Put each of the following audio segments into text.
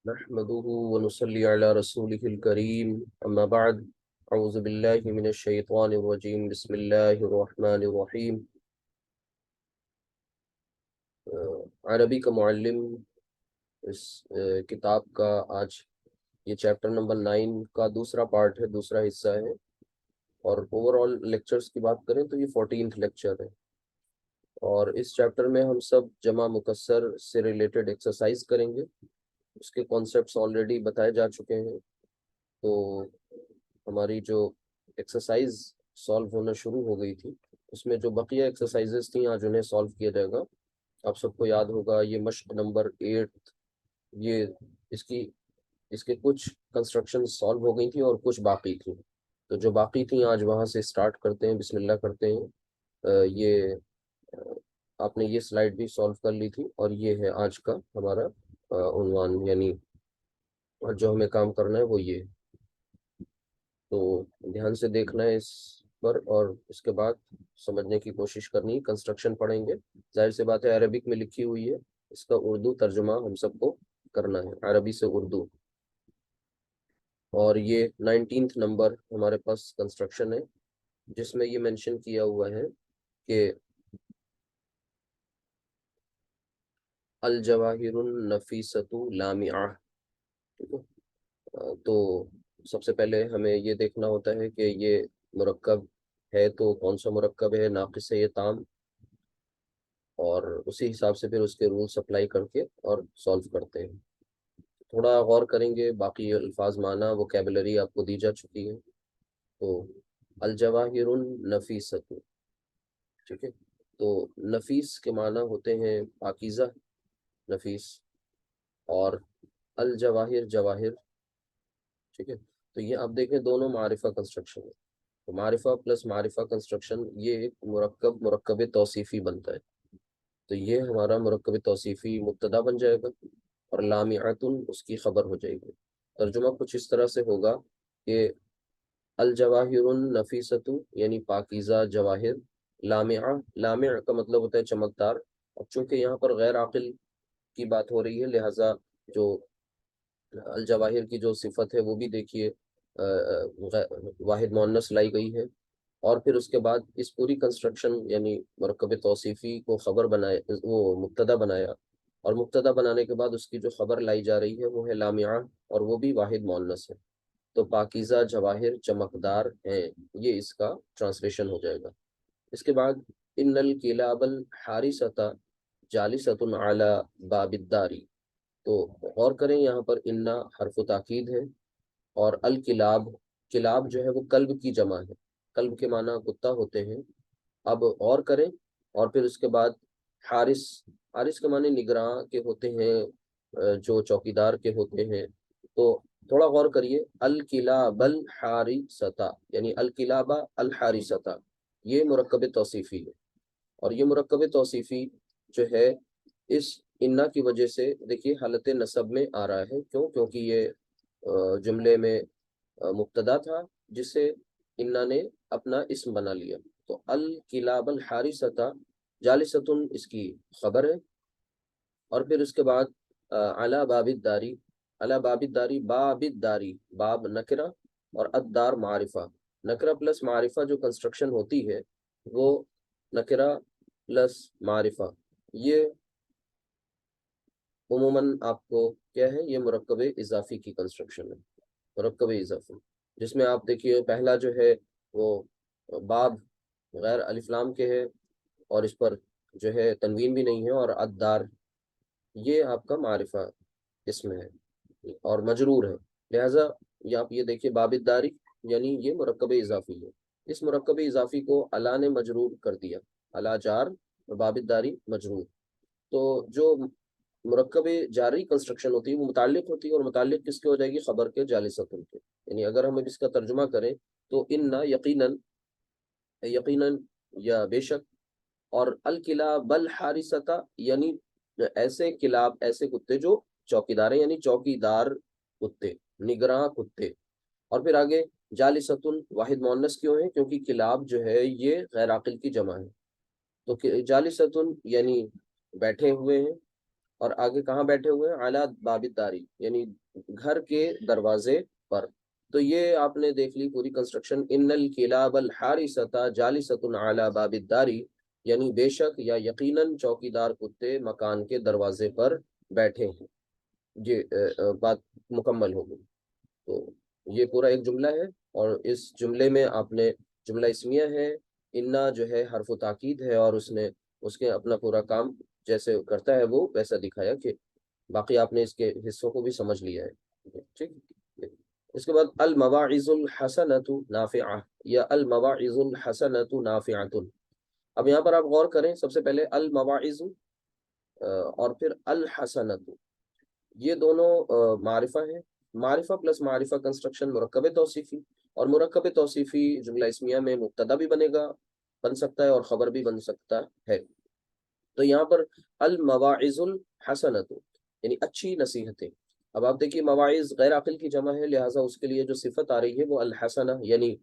نحمده ونصلي على رسوله الكريم أما بعد أعوذ بالله من الشيطان الرجيم بسم الله الرحمن الرحيم عربی کا معلم اس کتاب کا آج یہ چیپٹر نمبر 9 کا دوسرا پارٹ ہے، دوسرا حصہ ہے، اور اوور آل لیکچرز کی بات کریں تو یہ 14th لیکچر ہے، اور اس چیپٹر میں ہم سب جمع مکسر سے ریلیٹڈ ایکسرسائز کریں گے۔ اس کے کانسیپٹس آلریڈی بتائے جا چکے ہیں، تو ہماری جو ایکسرسائز سالو ہونا شروع ہو گئی تھی اس میں جو بقیہ ایکسرسائزز تھیں آج انہیں سالو کیا جائے گا۔ آپ سب کو یاد ہوگا یہ مشق نمبر 8، یہ اس کے کچھ کنسٹرکشن سالو ہو گئی تھیں اور کچھ باقی تھیں، تو جو باقی تھیں آج وہاں سے سٹارٹ کرتے ہیں، بسم اللہ کرتے ہیں۔ یہ آپ نے یہ سلائیڈ بھی سالو کر لی تھی، اور یہ ہے آج کا ہمارا عنوان، یعنی جو ہمیں کام کرنا ہے وہ یہ ہے، تو دھیان سے دیکھنا ہے اس پر اور اس کے بعد سمجھنے کی کوشش کرنی ہے۔ کنسٹرکشن پڑھیں گے، ظاہر سی بات ہے عربک میں لکھی ہوئی ہے، اس کا اردو ترجمہ ہم سب کو کرنا ہے عربی سے اردو، اور یہ 19th نمبر ہمارے پاس کنسٹرکشن ہے جس میں یہ مینشن کیا ہوا ہے کہ الجواہر النفیسۃ لامعہ، تو سب سے پہلے ہمیں یہ دیکھنا ہوتا ہے کہ یہ مرکب ہے تو کون سا مرکب ہے، ناقص ہے یہ تام، اور اسی حساب سے پھر اس کے رولس اپلائی کر کے اور سالو کرتے ہیں۔ تھوڑا غور کریں گے، باقی الفاظ معنی ووکیبلری آپ کو دی جا چکی ہے۔ تو الجواہر النفیسۃ، ٹھیک ہے، تو نفیس کے معنی ہوتے ہیں پاکیزہ، نفیس، اور الجواہر جواہر، ٹھیک ہے، تو یہ آپ دیکھیں دونوں معرفہ کنسٹرکشن ہے، تو معرفہ پلس معرفہ کنسٹرکشن یہ ایک مرکب توصیفی بنتا ہے، تو یہ ہمارا مرکب توصیفی مبتدا بن جائے گا اور لامعۃن اس کی خبر ہو جائے گی۔ ترجمہ کچھ اس طرح سے ہوگا کہ الجواہر النفیسۃ یعنی پاکیزہ جواہر، لامع کا مطلب ہوتا ہے چمکدار، اب چونکہ یہاں پر غیر عاقل کی بات ہو رہی ہے لہٰذا جو الجواہر کی جو صفت ہے وہ بھی دیکھیے واحد مؤنث لائی گئی ہے، اور پھر اس کے بعد اس پوری کنسٹرکشن یعنی مرکب توصیفی کو خبر بنایا، وہ مبتدا بنایا، اور مبتدا بنانے کے بعد اس کی جو خبر لائی جا رہی ہے وہ ہے لامعہ، اور وہ بھی واحد مؤنث ہے، تو پاکیزہ جواہر چمکدار ہیں، یہ اس کا ٹرانسلیشن ہو جائے گا۔ اس کے بعد ان الکلاب الحارثۃ جالثۃ علی باب الدار، تو غور کریں یہاں پر انا حرف تاکید ہے، اور الکلاب، کلاب جو ہے وہ کلب کی جمع ہے، کلب کے معنی کتا ہوتے ہیں، اب غور کریں، اور پھر اس کے بعد حارث، حارث کے معنی نگراں کے ہوتے ہیں، جو چوکیدار کے ہوتے ہیں، تو تھوڑا غور کریے، الکلاب الحارثۃ یعنی الکلاب الحارثۃ، یہ مرکب توصیفی ہے، اور یہ مرکب توصیفی جو ہے اس انا کی وجہ سے دیکھیے حالت نصب میں آ رہا ہے، کیونکہ یہ جملے میں مبتدا تھا جسے انا نے اپنا اسم بنا لیا، تو الکلاب الحارثۃ جالثۃ اس کی خبر ہے، اور پھر اس کے بعد علی باب الداری، علی باب الداری، باب الداری، باب نکرہ اور الدار معرفہ، نکرہ پلس معرفہ جو کنسٹرکشن ہوتی ہے وہ نکرہ پلس معرفہ، یہ عموماً آپ کو کیا ہے، یہ مرکب اضافی کی کنسٹرکشن ہے، مرکب اضافی، جس میں آپ دیکھیے پہلا جو ہے وہ باب غیر الف لام کے ہے، اور اس پر جو ہے تنوین بھی نہیں ہے، اور الدار یہ آپ کا معرفہ اس میں ہے اور مجرور ہے، لہٰذا یہ آپ یہ دیکھیے باب الداری یعنی یہ مرکب اضافی ہے، اس مرکب اضافی کو الا نے مجرور کر دیا، الا جار اور باب الداری مجرور، تو جو مرکب جاری کنسٹرکشن ہوتی ہے وہ متعلق ہوتی ہے، اور متعلق کس کے ہو جائے گی، خبر کے جالثۃ کے، یعنی اگر ہم اس کا ترجمہ کریں تو ان یقیناً، یقیناً یا بے شک، اور الکلاب الحارثۃ یعنی ایسے کلاب، ایسے کتے جو چوکیدار ہیں، یعنی چوکیدار کتے، نگراں کتے، اور پھر آگے جالثۃ واحد مؤنث کیوں ہے، کیونکہ کلاب جو ہے یہ غیر عاقل کی جمع ہے، تو جالثۃ یعنی بیٹھے ہوئے ہیں، اور آگے کہاں بیٹھے ہوئے ہیں؟ علی باب الداری، یعنی گھر کے دروازے پر۔ تو یہ آپ نے دیکھ لی پوری کنسٹرکشن، ان الکلاب الحارسۃ جالسۃ علی باب الداری، یعنی بے شک یا یقیناً چوکیدار کتے مکان کے دروازے پر بیٹھے ہیں۔ یہ بات مکمل ہو گئی۔ تو یہ پورا ایک جملہ ہے، اور اس جملے میں آپ نے جملہ اسمیہ ہے، انا جو ہے حرف و تاکید ہے، اور اس کے اپنا پورا کام جیسے کرتا ہے وہ ویسا دکھایا، کہ باقی آپ نے اس کے حصوں کو بھی سمجھ لیا ہے، ٹھیک۔ اس کے بعد المواعظ الحسنۃ نافعہ یا المواعظ الحسنۃ نافعۃ۔ اب یہاں پر آپ غور کریں، سب سے پہلے المواعظ اور پھر الحسنۃ، یہ دونوں معرفہ ہیں۔ معرفہ پلس معرفہ کنسٹرکشن مرکب توصیفی، اور مرکب توصیفی جملہ اسمیہ میں مبتدا بھی بن سکتا ہے اور خبر بھی بن سکتا ہے۔ تو یہاں پر المواعظ الحسنۃ یعنی اچھی نصیحتیں۔ اب آپ دیکھیے مواعظ غیر عاقل کی جمع ہے، لہٰذا اس کے لیے جو صفت آ رہی ہے وہ الحسنہ یعنی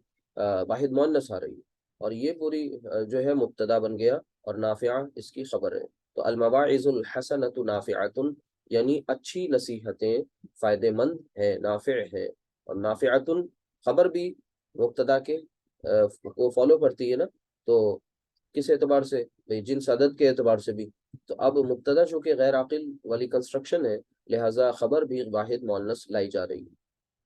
واحد مؤنث آ رہی ہے، اور یہ پوری جو ہے مبتدا بن گیا، اور نافعہ اس کی خبر ہے۔ تو المواعظ الحسنۃ نافعۃ یعنی اچھی نصیحتیں فائدے مند ہیں، نافع ہے، اور نافعۃ خبر بھی مبتدا کے کو فالو کرتی ہے نا، تو کس اعتبار سے؟ جنس عدد کے اعتبار سے بھی۔ تو اب مبتدا چونکہ غیر عاقل والی کنسٹرکشن ہے، لہٰذا خبر بھی واحد مؤنث لائی جا رہی ہے۔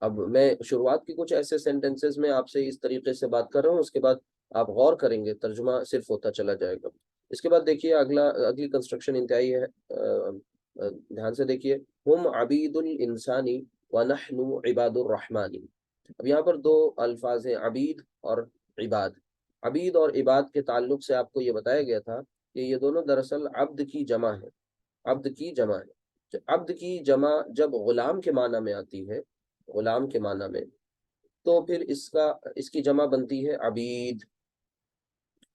اب میں شروعات کی کچھ ایسے سینٹنسز میں آپ سے اس طریقے سے بات کر رہا ہوں، اس کے بعد آپ غور کریں گے، ترجمہ صرف ہوتا چلا جائے گا۔ اس کے بعد دیکھیے اگلی کنسٹرکشن انتہائی ہے، دھیان سے دیکھیے، ہم عبید الانسانی ونحن عباد الرحمن۔ اب یہاں پر دو الفاظ ہیں، عبید اور عباد۔ عبید اور عباد کے تعلق سے آپ کو یہ بتایا گیا تھا کہ یہ دونوں دراصل عبد کی جمع ہے، عبد کی جمع ہے۔ عبد کی جمع جب غلام کے معنی میں آتی ہے، غلام کے معنی میں، تو پھر اس کی جمع بنتی ہے عبید،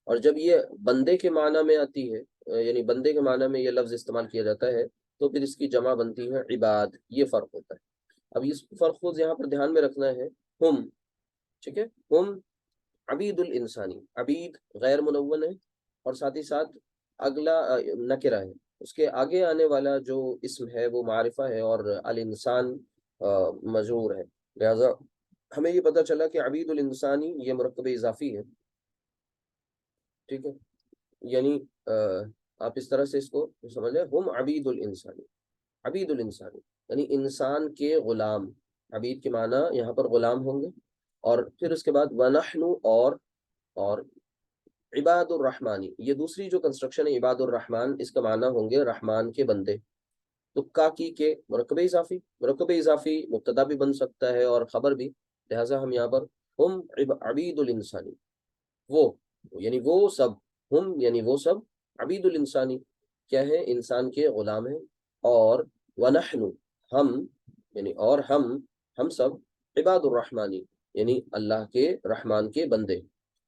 اور جب یہ بندے کے معنی میں آتی ہے، یعنی بندے کے معنی میں یہ لفظ استعمال کیا جاتا ہے، تو پھر اس کی جمع بنتی ہے عباد۔ یہ فرق ہوتا ہے۔ اب اس فرق کو یہاں پر دھیان میں رکھنا ہے، ہم، ٹھیک ہے، ہم عبید الانسانی، عبید غیر منون ہے، اور ساتھ ہی ساتھ اگلا نکرہ ہے، اس کے آگے آنے والا جو اسم ہے وہ معرفہ ہے، اور الانسان مجرور ہے، لہذا ہمیں یہ پتہ چلا کہ عبید الانسانی یہ مرکب اضافی ہے، ٹھیک ہے، یعنی آپ اس طرح سے اس کو سمجھ لیں، ہم عبید الانسانی، عبید الانسانی یعنی انسان کے غلام۔ عبید کے معنی یہاں پر غلام ہوں گے، اور پھر اس کے بعد ونحن، اور عباد الرحمانی، یہ دوسری جو کنسٹرکشن ہے عباد الرحمن، اس کا معنی ہوں گے رحمان کے بندے۔ تو کی کے مرکب اضافی مبتدا بھی بن سکتا ہے اور خبر بھی، لہٰذا ہم یہاں پر ہم عبید الانسانی، وہ یعنی وہ سب، ہم یعنی وہ سب، عبید الانسانی کیا ہے؟ انسان کے غلام ہیں، اور ونحن ہم، یعنی اور ہم سب عباد الرحمانی یعنی اللہ کے رحمان کے بندے۔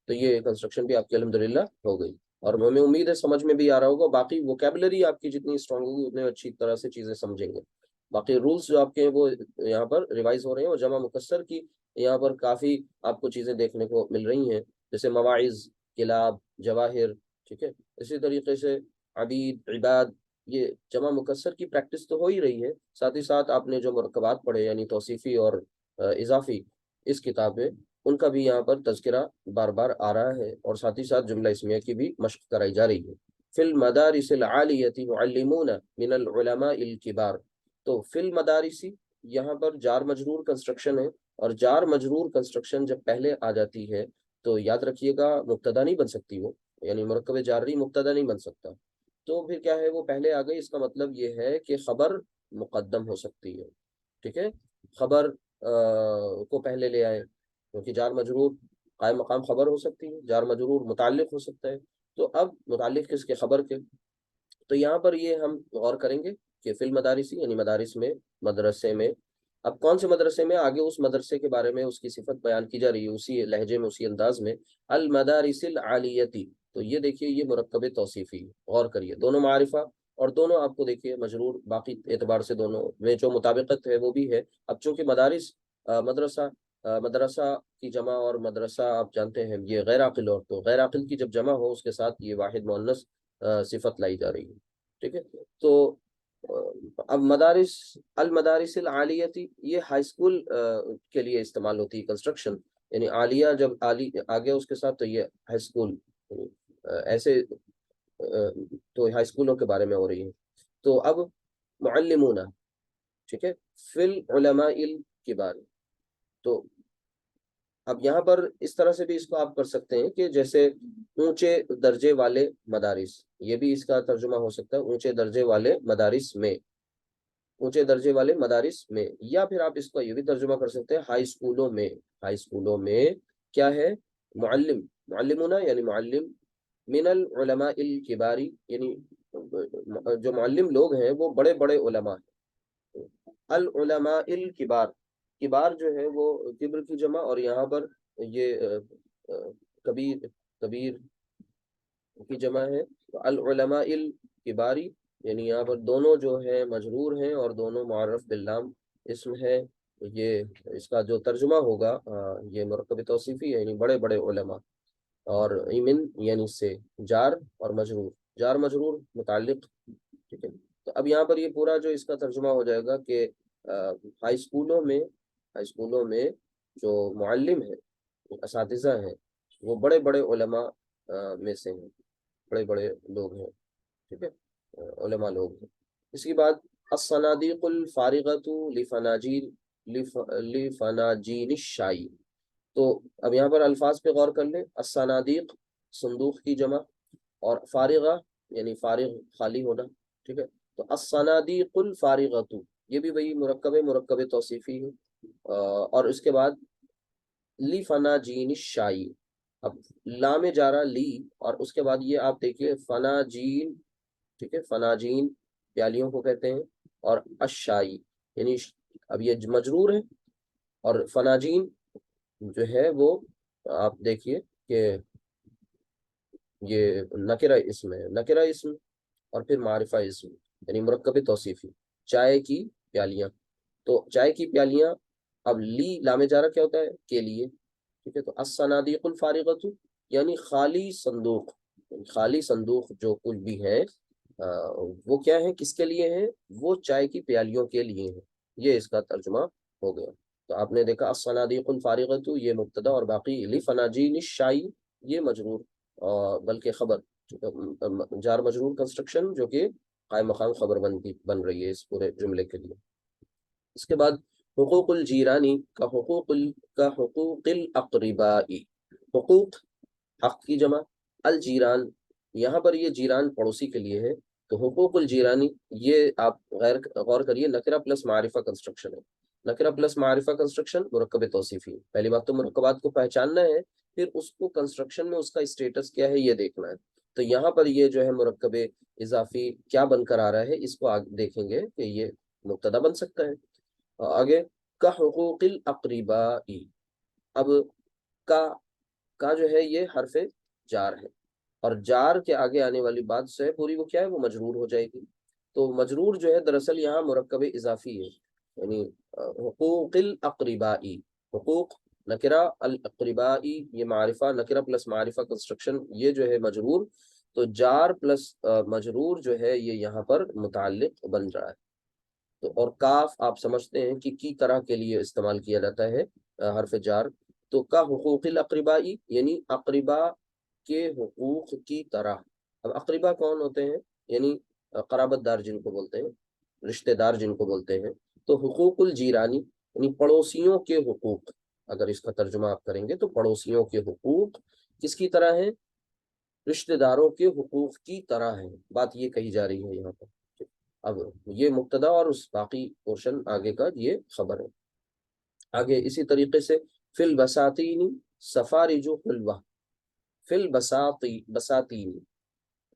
تو یہ کنسٹرکشن بھی آپ کی الحمدللہ ہو گئی، اور ہمیں امید ہے سمجھ میں بھی آ رہا ہوگا۔ باقی ووکیبلری آپ کی جتنی اسٹرانگ ہوگی اتنے اچھی طرح سے چیزیں سمجھیں گے۔ باقی رولز جو آپ کے ہیں وہ یہاں پر ریوائز ہو رہے ہیں، اور جمع مکسر کی یہاں پر کافی آپ کو چیزیں دیکھنے کو مل رہی ہیں، جیسے مواعظ، کلاب، جواہر، ٹھیک ہے، اسی طریقے سے عبید، عباد، یہ جمع مکسر کی پریکٹس تو ہو ہی رہی ہے، ساتھ ہی ساتھ آپ نے جو مرکبات پڑھے یعنی توصیفی اور اضافی اس کتاب میں، ان کا بھی یہاں پر تذکرہ بار بار آ رہا ہے، اور ساتھ ہی ساتھ جملہ اسمیہ کی بھی مشق کرائی جا رہی ہے۔ فی المدارس العالیۃ معلمون من العلماء الکبار، تو فی المدارس یہاں پر جار مجرور کنسٹرکشن ہے، اور جار مجرور کنسٹرکشن جب پہلے آ جاتی ہے تو یاد رکھیے گا مبتدا نہیں بن سکتی وہ، یعنی مرکب جاری مبتدا نہیں بن سکتا، تو پھر کیا ہے، وہ پہلے آ گئی، اس کا مطلب یہ ہے کہ خبر مقدم ہو سکتی ہے، ٹھیک ہے، خبر کو پہلے لے آئے، کیونکہ جار مجرور قائم مقام خبر ہو سکتی ہے، جار مجرور متعلق ہو سکتا ہے، تو اب متعلق کس کے؟ خبر کے۔ تو یہاں پر یہ ہم غور کریں گے کہ فی المدارسی یعنی مدارس میں، مدرسے میں، اب کون سے مدرسے میں؟ آگے اس مدرسے کے بارے میں اس کی صفت بیان کی جا رہی ہے، اسی لہجے میں، اسی انداز میں، المدارس العالیتی، تو یہ دیکھیے یہ مرکب توصیفی، غور کریے، دونوں معرفہ، اور دونوں آپ کو دیکھیے مجرور، باقی اعتبار سے دونوں میں جو مطابقت ہے وہ بھی ہے۔ اب چونکہ مدارس مدرسہ کی جمع، اور مدرسہ آپ جانتے ہیں یہ غیر عاقل، اور تو غیر عاقل کی جب جمع ہو اس کے ساتھ یہ واحد مؤنث صفت لائی جا رہی ہے، ٹھیک ہے۔ تو اب مدارس، المدارس العالیتی، یہ ہائی اسکول کے لیے استعمال ہوتی ہے کنسٹرکشن، یعنی عالیہ جب عالی آگے اس کے ساتھ تو یہ ہائی اسکول، ایسے تو ہائی اسکولوں کے بارے میں ہو رہی ہے۔ تو اب معلمون، ٹھیک ہے، فی العلماء الکبار، تو اب یہاں پر اس طرح سے بھی اس کو آپ کر سکتے ہیں کہ جیسے اونچے درجے والے مدارس، یہ بھی اس کا ترجمہ ہو سکتا ہے اونچے درجے والے مدارس میں، اونچے درجے والے مدارس میں، یا پھر آپ اس کو یہ بھی ترجمہ کر سکتے ہیں ہائی اسکولوں میں، ہائی اسکولوں میں کیا ہے، معلم، معلمون یعنی معلم، من العلماء الکباری، یعنی جو معلم لوگ ہیں وہ بڑے بڑے علماء ہیں، العلماء الکبار، کبار جو ہے وہ کبر کی جمع، اور یہاں پر یہ کبیر، کبیر کی جمع ہے، العلماء الکباری، یعنی یہاں پر دونوں جو ہے مجرور ہیں اور دونوں معرف باللام اسم ہے۔ یہ اس کا جو ترجمہ ہوگا یہ مرکب توصیفی ہے، یعنی بڑے بڑے علماء، اور ایمن یعنی سے، جار اور مجرور، جار مجرور متعلق، ٹھیک ہے۔ تو اب یہاں پر یہ پورا جو اس کا ترجمہ ہو جائے گا کہ ہائی اسکولوں میں، ہائی اسکولوں میں جو معلم ہیں، اساتذہ ہیں، وہ بڑے بڑے علماء میں سے ہیں، بڑے بڑے لوگ ہیں، ٹھیک ہے، علماء لوگ ہیں۔ اس کے بعد الصنادیق الفارغۃ لفناجین، لفناجین الشائی، تو اب یہاں پر الفاظ پہ غور کر لیں، الصنادیق صندوق کی جمع، اور فارغہ یعنی فارغ خالی ہونا، ٹھیک ہے، تو الصنادیق الفارغۃ، یہ بھی وہی مرکب توصیفی ہے، اور اس کے بعد لی فناجین الشائی، اب لام جارہ لی، اور اس کے بعد یہ آپ دیکھیے فناجین، ٹھیک ہے، فناجین پیالیوں کو کہتے ہیں، اور الشائی یعنی اب یہ مجرور ہے، اور فناجین جو ہے وہ آپ دیکھیے کہ یہ نکرہ اسم ہے، نکرہ اسم اور پھر معرفہ اسم، یعنی مرکب توصیفی، چائے کی پیالیاں، تو چائے کی پیالیاں، اب لی لام جارہ کیا ہوتا ہے، کے لیے، ٹھیک ہے، تو الصنادیق الفارغۃ یعنی خالی صندوق، یعنی خالی صندوق جو کچھ بھی ہے وہ کیا ہے، کس کے لیے ہے، وہ چائے کی پیالیوں کے لیے ہے، یہ اس کا ترجمہ ہو گیا۔ تو آپ نے دیکھا الصنادیق الفارغۃ یہ مبتدا، اور باقی لفناجین الشائی یہ مجرور، بلکہ خبر، جار مجرور کنسٹرکشن جو کہ قائم مقام خبر بن رہی ہے اس پورے جملے کے لیے۔ اس کے بعد حقوق الجیرانی کا حقوق الاقربائی، حقوق حق کی جمع، الجیران یہاں پر یہ جیران پڑوسی کے لیے ہے، تو حقوق الجیرانی یہ آپ غور کریے، نکرہ پلس معرفہ کنسٹرکشن ہے، نکرہ پلس معرفہ کنسٹرکشن مرکب توصیفی ہے، پہلی بات تو مرکبات کو پہچاننا ہے، پھر اس کو کنسٹرکشن میں اس کا اسٹیٹس کیا ہے یہ دیکھنا ہے، تو یہاں پر یہ جو ہے مرکب اضافی کیا بن کر آ رہا ہے، اس کو آگے دیکھیں گے کہ یہ مبتدا بن سکتا ہے۔ آگے کا حقوق الاقربائی، اب کا جو ہے یہ حرف جار ہے، اور جار کے آگے آنے والی بات سے پوری وہ کیا ہے، وہ مجرور ہو جائے گی، تو مجرور جو ہے دراصل یہاں مرکب اضافی ہے، یعنی حقوق الاقربائی، حقوق نکرہ، الاقربائی یہ معرفہ، نکرہ پلس معرفہ کنسٹرکشن یہ جو ہے مجرور، تو جار پلس مجرور جو ہے یہ یہاں پر متعلق بن رہا ہے، تو اور کاف آپ سمجھتے ہیں کہ کی طرح کے لیے استعمال کیا جاتا ہے حرف جار، تو کا حقوق الاقربائی یعنی اقربا کے حقوق کی طرح، اب اقربا کون ہوتے ہیں، یعنی قرابت دار جن کو بولتے ہیں، رشتہ دار جن کو بولتے ہیں، تو حقوق الجیرانی یعنی پڑوسیوں کے حقوق، اگر اس کا ترجمہ آپ کریں گے تو پڑوسیوں کے حقوق کس کی طرح ہیں، رشتہ داروں کے حقوق کی طرح ہیں، بات یہ کہی جا رہی ہے یہاں پر، اب یہ مبتدا اور اس باقی پورشن آگے کا یہ خبر ہے۔ آگے اسی طریقے سے فی البساتین سفارج حلوہ، فی بساتین،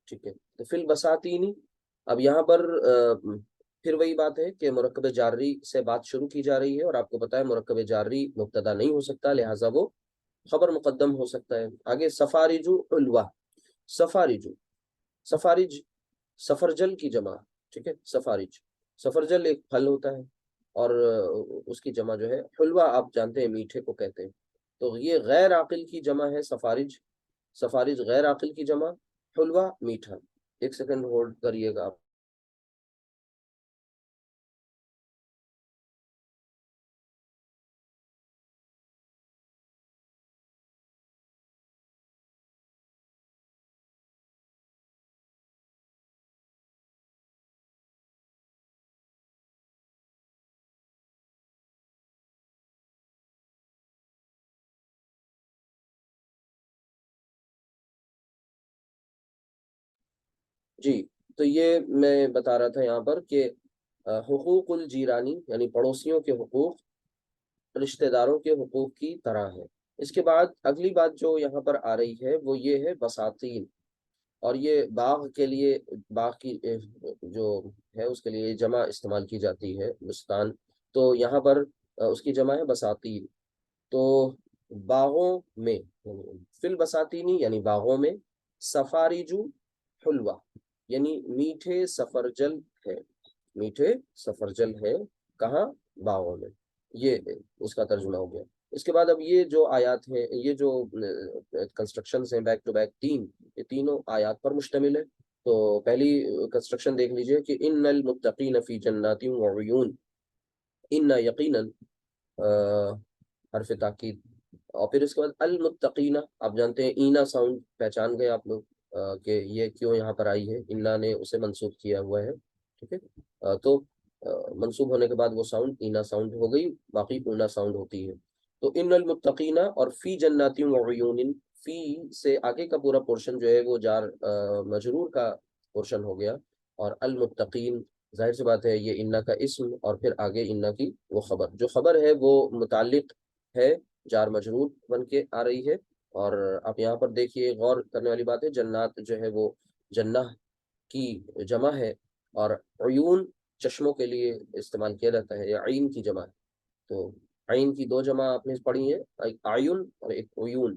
ٹھیک ہے، تو فی البساتین، اب یہاں پر پھر وہی بات ہے کہ مرکب جاری سے بات شروع کی جا رہی ہے، اور آپ کو پتا ہے مرکب جاری مبتدا نہیں ہو سکتا، لہٰذا وہ خبر مقدم ہو سکتا ہے۔ آگے سفارج حلوہ، سفارج، سفارج سفرجل کی جمع، ٹھیک ہے، سفارج، سفرجل ایک پھل ہوتا ہے، اور اس کی جمع جو ہے حلوہ، آپ جانتے ہیں میٹھے کو کہتے ہیں، تو یہ غیر عاقل کی جمع ہے سفارج، سفارج غیر عاقل کی جمع، حلوہ میٹھا، ایک سیکنڈ ہولڈ کریے گا آپ۔ جی، تو یہ میں بتا رہا تھا یہاں پر کہ حقوق الجیرانی یعنی پڑوسیوں کے حقوق رشتہ داروں کے حقوق کی طرح ہے۔ اس کے بعد اگلی بات جو یہاں پر آ رہی ہے وہ یہ ہے بساتین، اور یہ باغ کے لیے، باغ کی جو ہے اس کے لیے جمع استعمال کی جاتی ہے بستان، تو یہاں پر اس کی جمع ہے بساتین۔ تو باغوں میں، فی البساتینی یعنی باغوں میں، سفاریجو حلوہ یعنی میٹھے سفرجل ہے، میٹھے سفرجل ہے کہاں؟ باغوں میں، یہ اس کا ترجمہ ہو گیا۔ اس کے بعد اب یہ جو آیات ہیں، یہ جو کنسٹرکشنز ہیں بیک ٹو بیک تین، یہ تینوں آیات پر مشتمل ہے۔ تو پہلی کنسٹرکشن دیکھ لیجئے کہ ان المتقین فی جنات وعیون، ان یقیناً حرف تاکید، اور پھر اس کے بعد المتقین، آپ جانتے ہیں اینا ساؤنڈ پہچان گئے آپ لوگ کہ یہ کیوں یہاں پر آئی ہے، انا نے اسے منسوب کیا ہوا ہے، ٹھیک ہے۔ تو منسوب ہونے کے بعد وہ ساؤنڈ اینا ساؤنڈ ہو گئی، باقی اونا ساؤنڈ ہوتی ہے۔ تو ان المتقین اور فی جنات وعیون، فی سے آگے کا پورا پورشن جو ہے وہ جار مجرور کا پورشن ہو گیا، اور المتقین ظاہر سی بات ہے یہ انا کا اسم اور پھر آگے انا کی وہ خبر، جو خبر ہے وہ متعلق ہے، جار مجرور بن کے آ رہی ہے۔ اور آپ یہاں پر دیکھیے، غور کرنے والی بات ہے، جنات جو ہے وہ جنہ کی جمع ہے، اور عیون چشموں کے لیے استعمال کیا جاتا ہے، یا عین کی جمع ہے۔ تو عین کی دو جمع آپ نے پڑھی ہیں، ایک آیون اور ایک عیون۔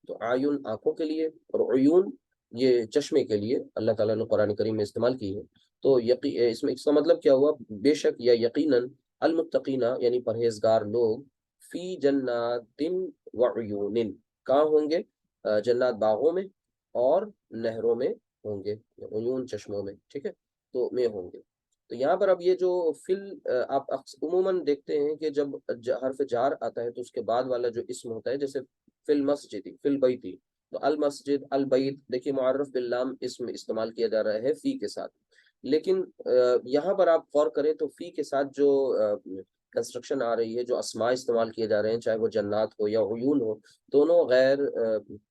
تو آیون آنکھوں کے لیے اور عیون یہ چشمے کے لیے اللہ تعالیٰ نے قرآن کریم میں استعمال کی ہے۔ تو اس کا مطلب کیا ہوا؟ بے شک یا یقیناً المتقینہ یعنی پرہیزگار لوگ فی جنات وعیون، کہاں ہوں گے؟ جنات باغوں میں اور نہروں میں ہوں گے، عیون چشموں میں، ٹھیک ہے، تو میں ہوں گے۔ تو یہاں پر اب یہ جو آپ عموماً دیکھتے ہیں کہ جب حرف جار آتا ہے تو اس کے بعد والا جو اسم ہوتا ہے، جیسے فی المسجد، فی البیتی، تو المسجد البیت، دیکھیے معرف باللام اسم استعمال کیا جا رہا ہے فی کے ساتھ، لیکن یہاں پر آپ غور کریں تو فی کے ساتھ جو کنسٹرکشن آ رہی ہے، جو اسماء استعمال کیے جا رہے ہیں، چاہے وہ جنات ہو یا عیون ہو، دونوں غیر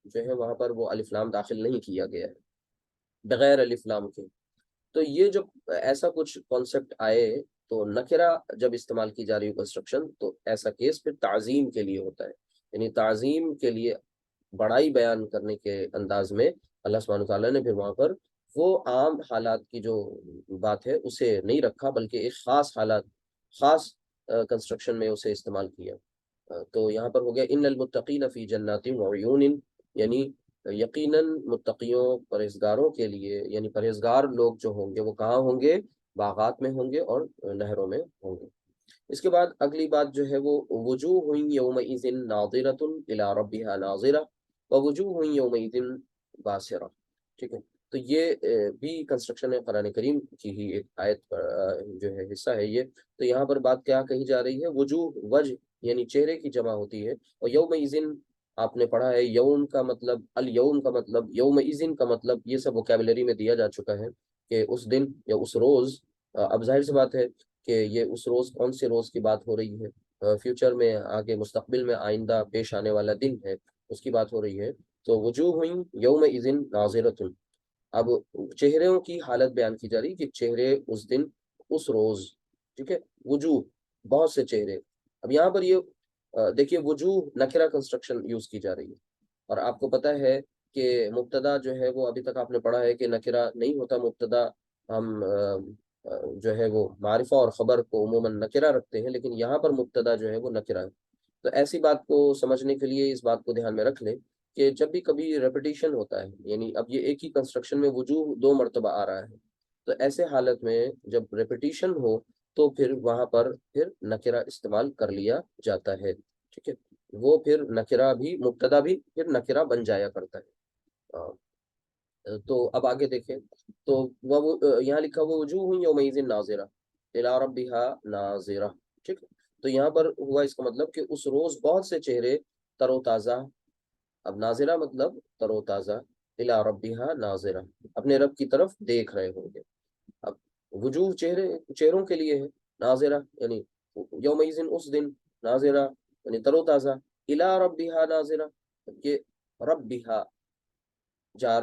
جو ہے وہاں پر وہ الف لام داخل نہیں کیا گیا ہے، بغیر الف لام کے۔ تو یہ جب ایسا کچھ کانسیپٹ آئے تو نکرہ جب استعمال کی جا رہی ہو کنسٹرکشن، تو ایسا کیس پھر تعظیم کے لیے ہوتا ہے، یعنی تعظیم کے لیے بڑائی بیان کرنے کے انداز میں اللہ سبحانہ تعالیٰ نے پھر وہاں پر وہ عام حالات کی جو بات ہے اسے نہیں رکھا، بلکہ ایک خاص حالات، خاص کنسٹرکشن میں اسے استعمال کیا۔ تو یہاں پر ہو گیا ان المتقین فی جنات وعیون، یعنی یقیناً متقیوں پرہیزگاروں کے لیے، یعنی پرہیزگار لوگ جو ہوں گے وہ کہاں ہوں گے؟ باغات میں ہوں گے اور نہروں میں ہوں گے۔ اس کے بعد اگلی بات جو ہے وہ وجوہ یومئذ ناظرۃ الی ربها ناظرہ ووجوہ یومئذ باسرہ، ٹھیک ہے۔ تو یہ بھی کنسٹرکشن ہے قرآن کریم کی ہی ایک آیت جو ہے حصہ ہے یہ۔ تو یہاں پر بات کیا کہی جا رہی ہے؟ وجوہ، وجہ یعنی چہرے کی جمع ہوتی ہے، اور یومئذ آپ نے پڑھا ہے، یوم کا مطلب، الیوم کا مطلب، یومئذ کا مطلب، یہ سب ووکیبلری میں دیا جا چکا ہے کہ اس دن یا اس روز۔ اب ظاہر سی بات ہے کہ یہ اس روز کون سے روز کی بات ہو رہی ہے؟ فیوچر میں، آگے مستقبل میں آئندہ پیش آنے والا دن ہے، اس کی بات ہو رہی ہے۔ تو وجوہ ہوئی یومئذ ناظرۃ، اب چہروں کی حالت بیان کی جا رہی کہ چہرے اس دن، اس روز، ٹھیک ہے، وجوہ بہت سے چہرے۔ اب یہاں پر یہ دیکھیے وجوہ نکرہ کنسٹرکشن یوز کی جا رہی ہے، اور آپ کو پتہ ہے کہ مبتدا جو ہے وہ ابھی تک آپ نے پڑھا ہے کہ نکرہ نہیں ہوتا، مبتدا ہم جو ہے وہ معرفہ اور خبر کو عموماً نکرہ رکھتے ہیں، لیکن یہاں پر مبتدا جو ہے وہ نکرہ ہے۔ تو ایسی بات کو سمجھنے کے لیے اس بات کو دھیان میں رکھ لیں کہ جب بھی کبھی ریپیٹیشن ہوتا ہے، یعنی اب یہ ایک ہی کنسٹرکشن میں وجوہ دو مرتبہ آ رہا ہے، تو ایسے حالت میں جب ریپیٹیشن ہو تو پھر وہاں پر پھر نکرہ استعمال کر لیا جاتا ہے، ٹھیک ہے، وہ پھر نکرہ بھی، مبتدا بھی پھر نکرہ بن جایا کرتا ہے۔ تو اب آگے دیکھیں، تو یہاں لکھا ہوا وجوہ یومئذ ناظرہ الی ربہا ناظرہ، ٹھیک ہے۔ تو یہاں پر ہوا اس کا مطلب کہ اس روز بہت سے چہرے تر و تازہ، اب ناظرہ مطلب تر و تازہ، الی ربہا ناظرہ اپنے رب کی طرف دیکھ رہے ہوں گے۔ اب وجوہ چہروں کے لیے ہے، ناظرہ یعنی یومئذ اس دن، ناظرہ یعنی تر و تازہ، الی ربہا ناظرہ، یہ ربہا جار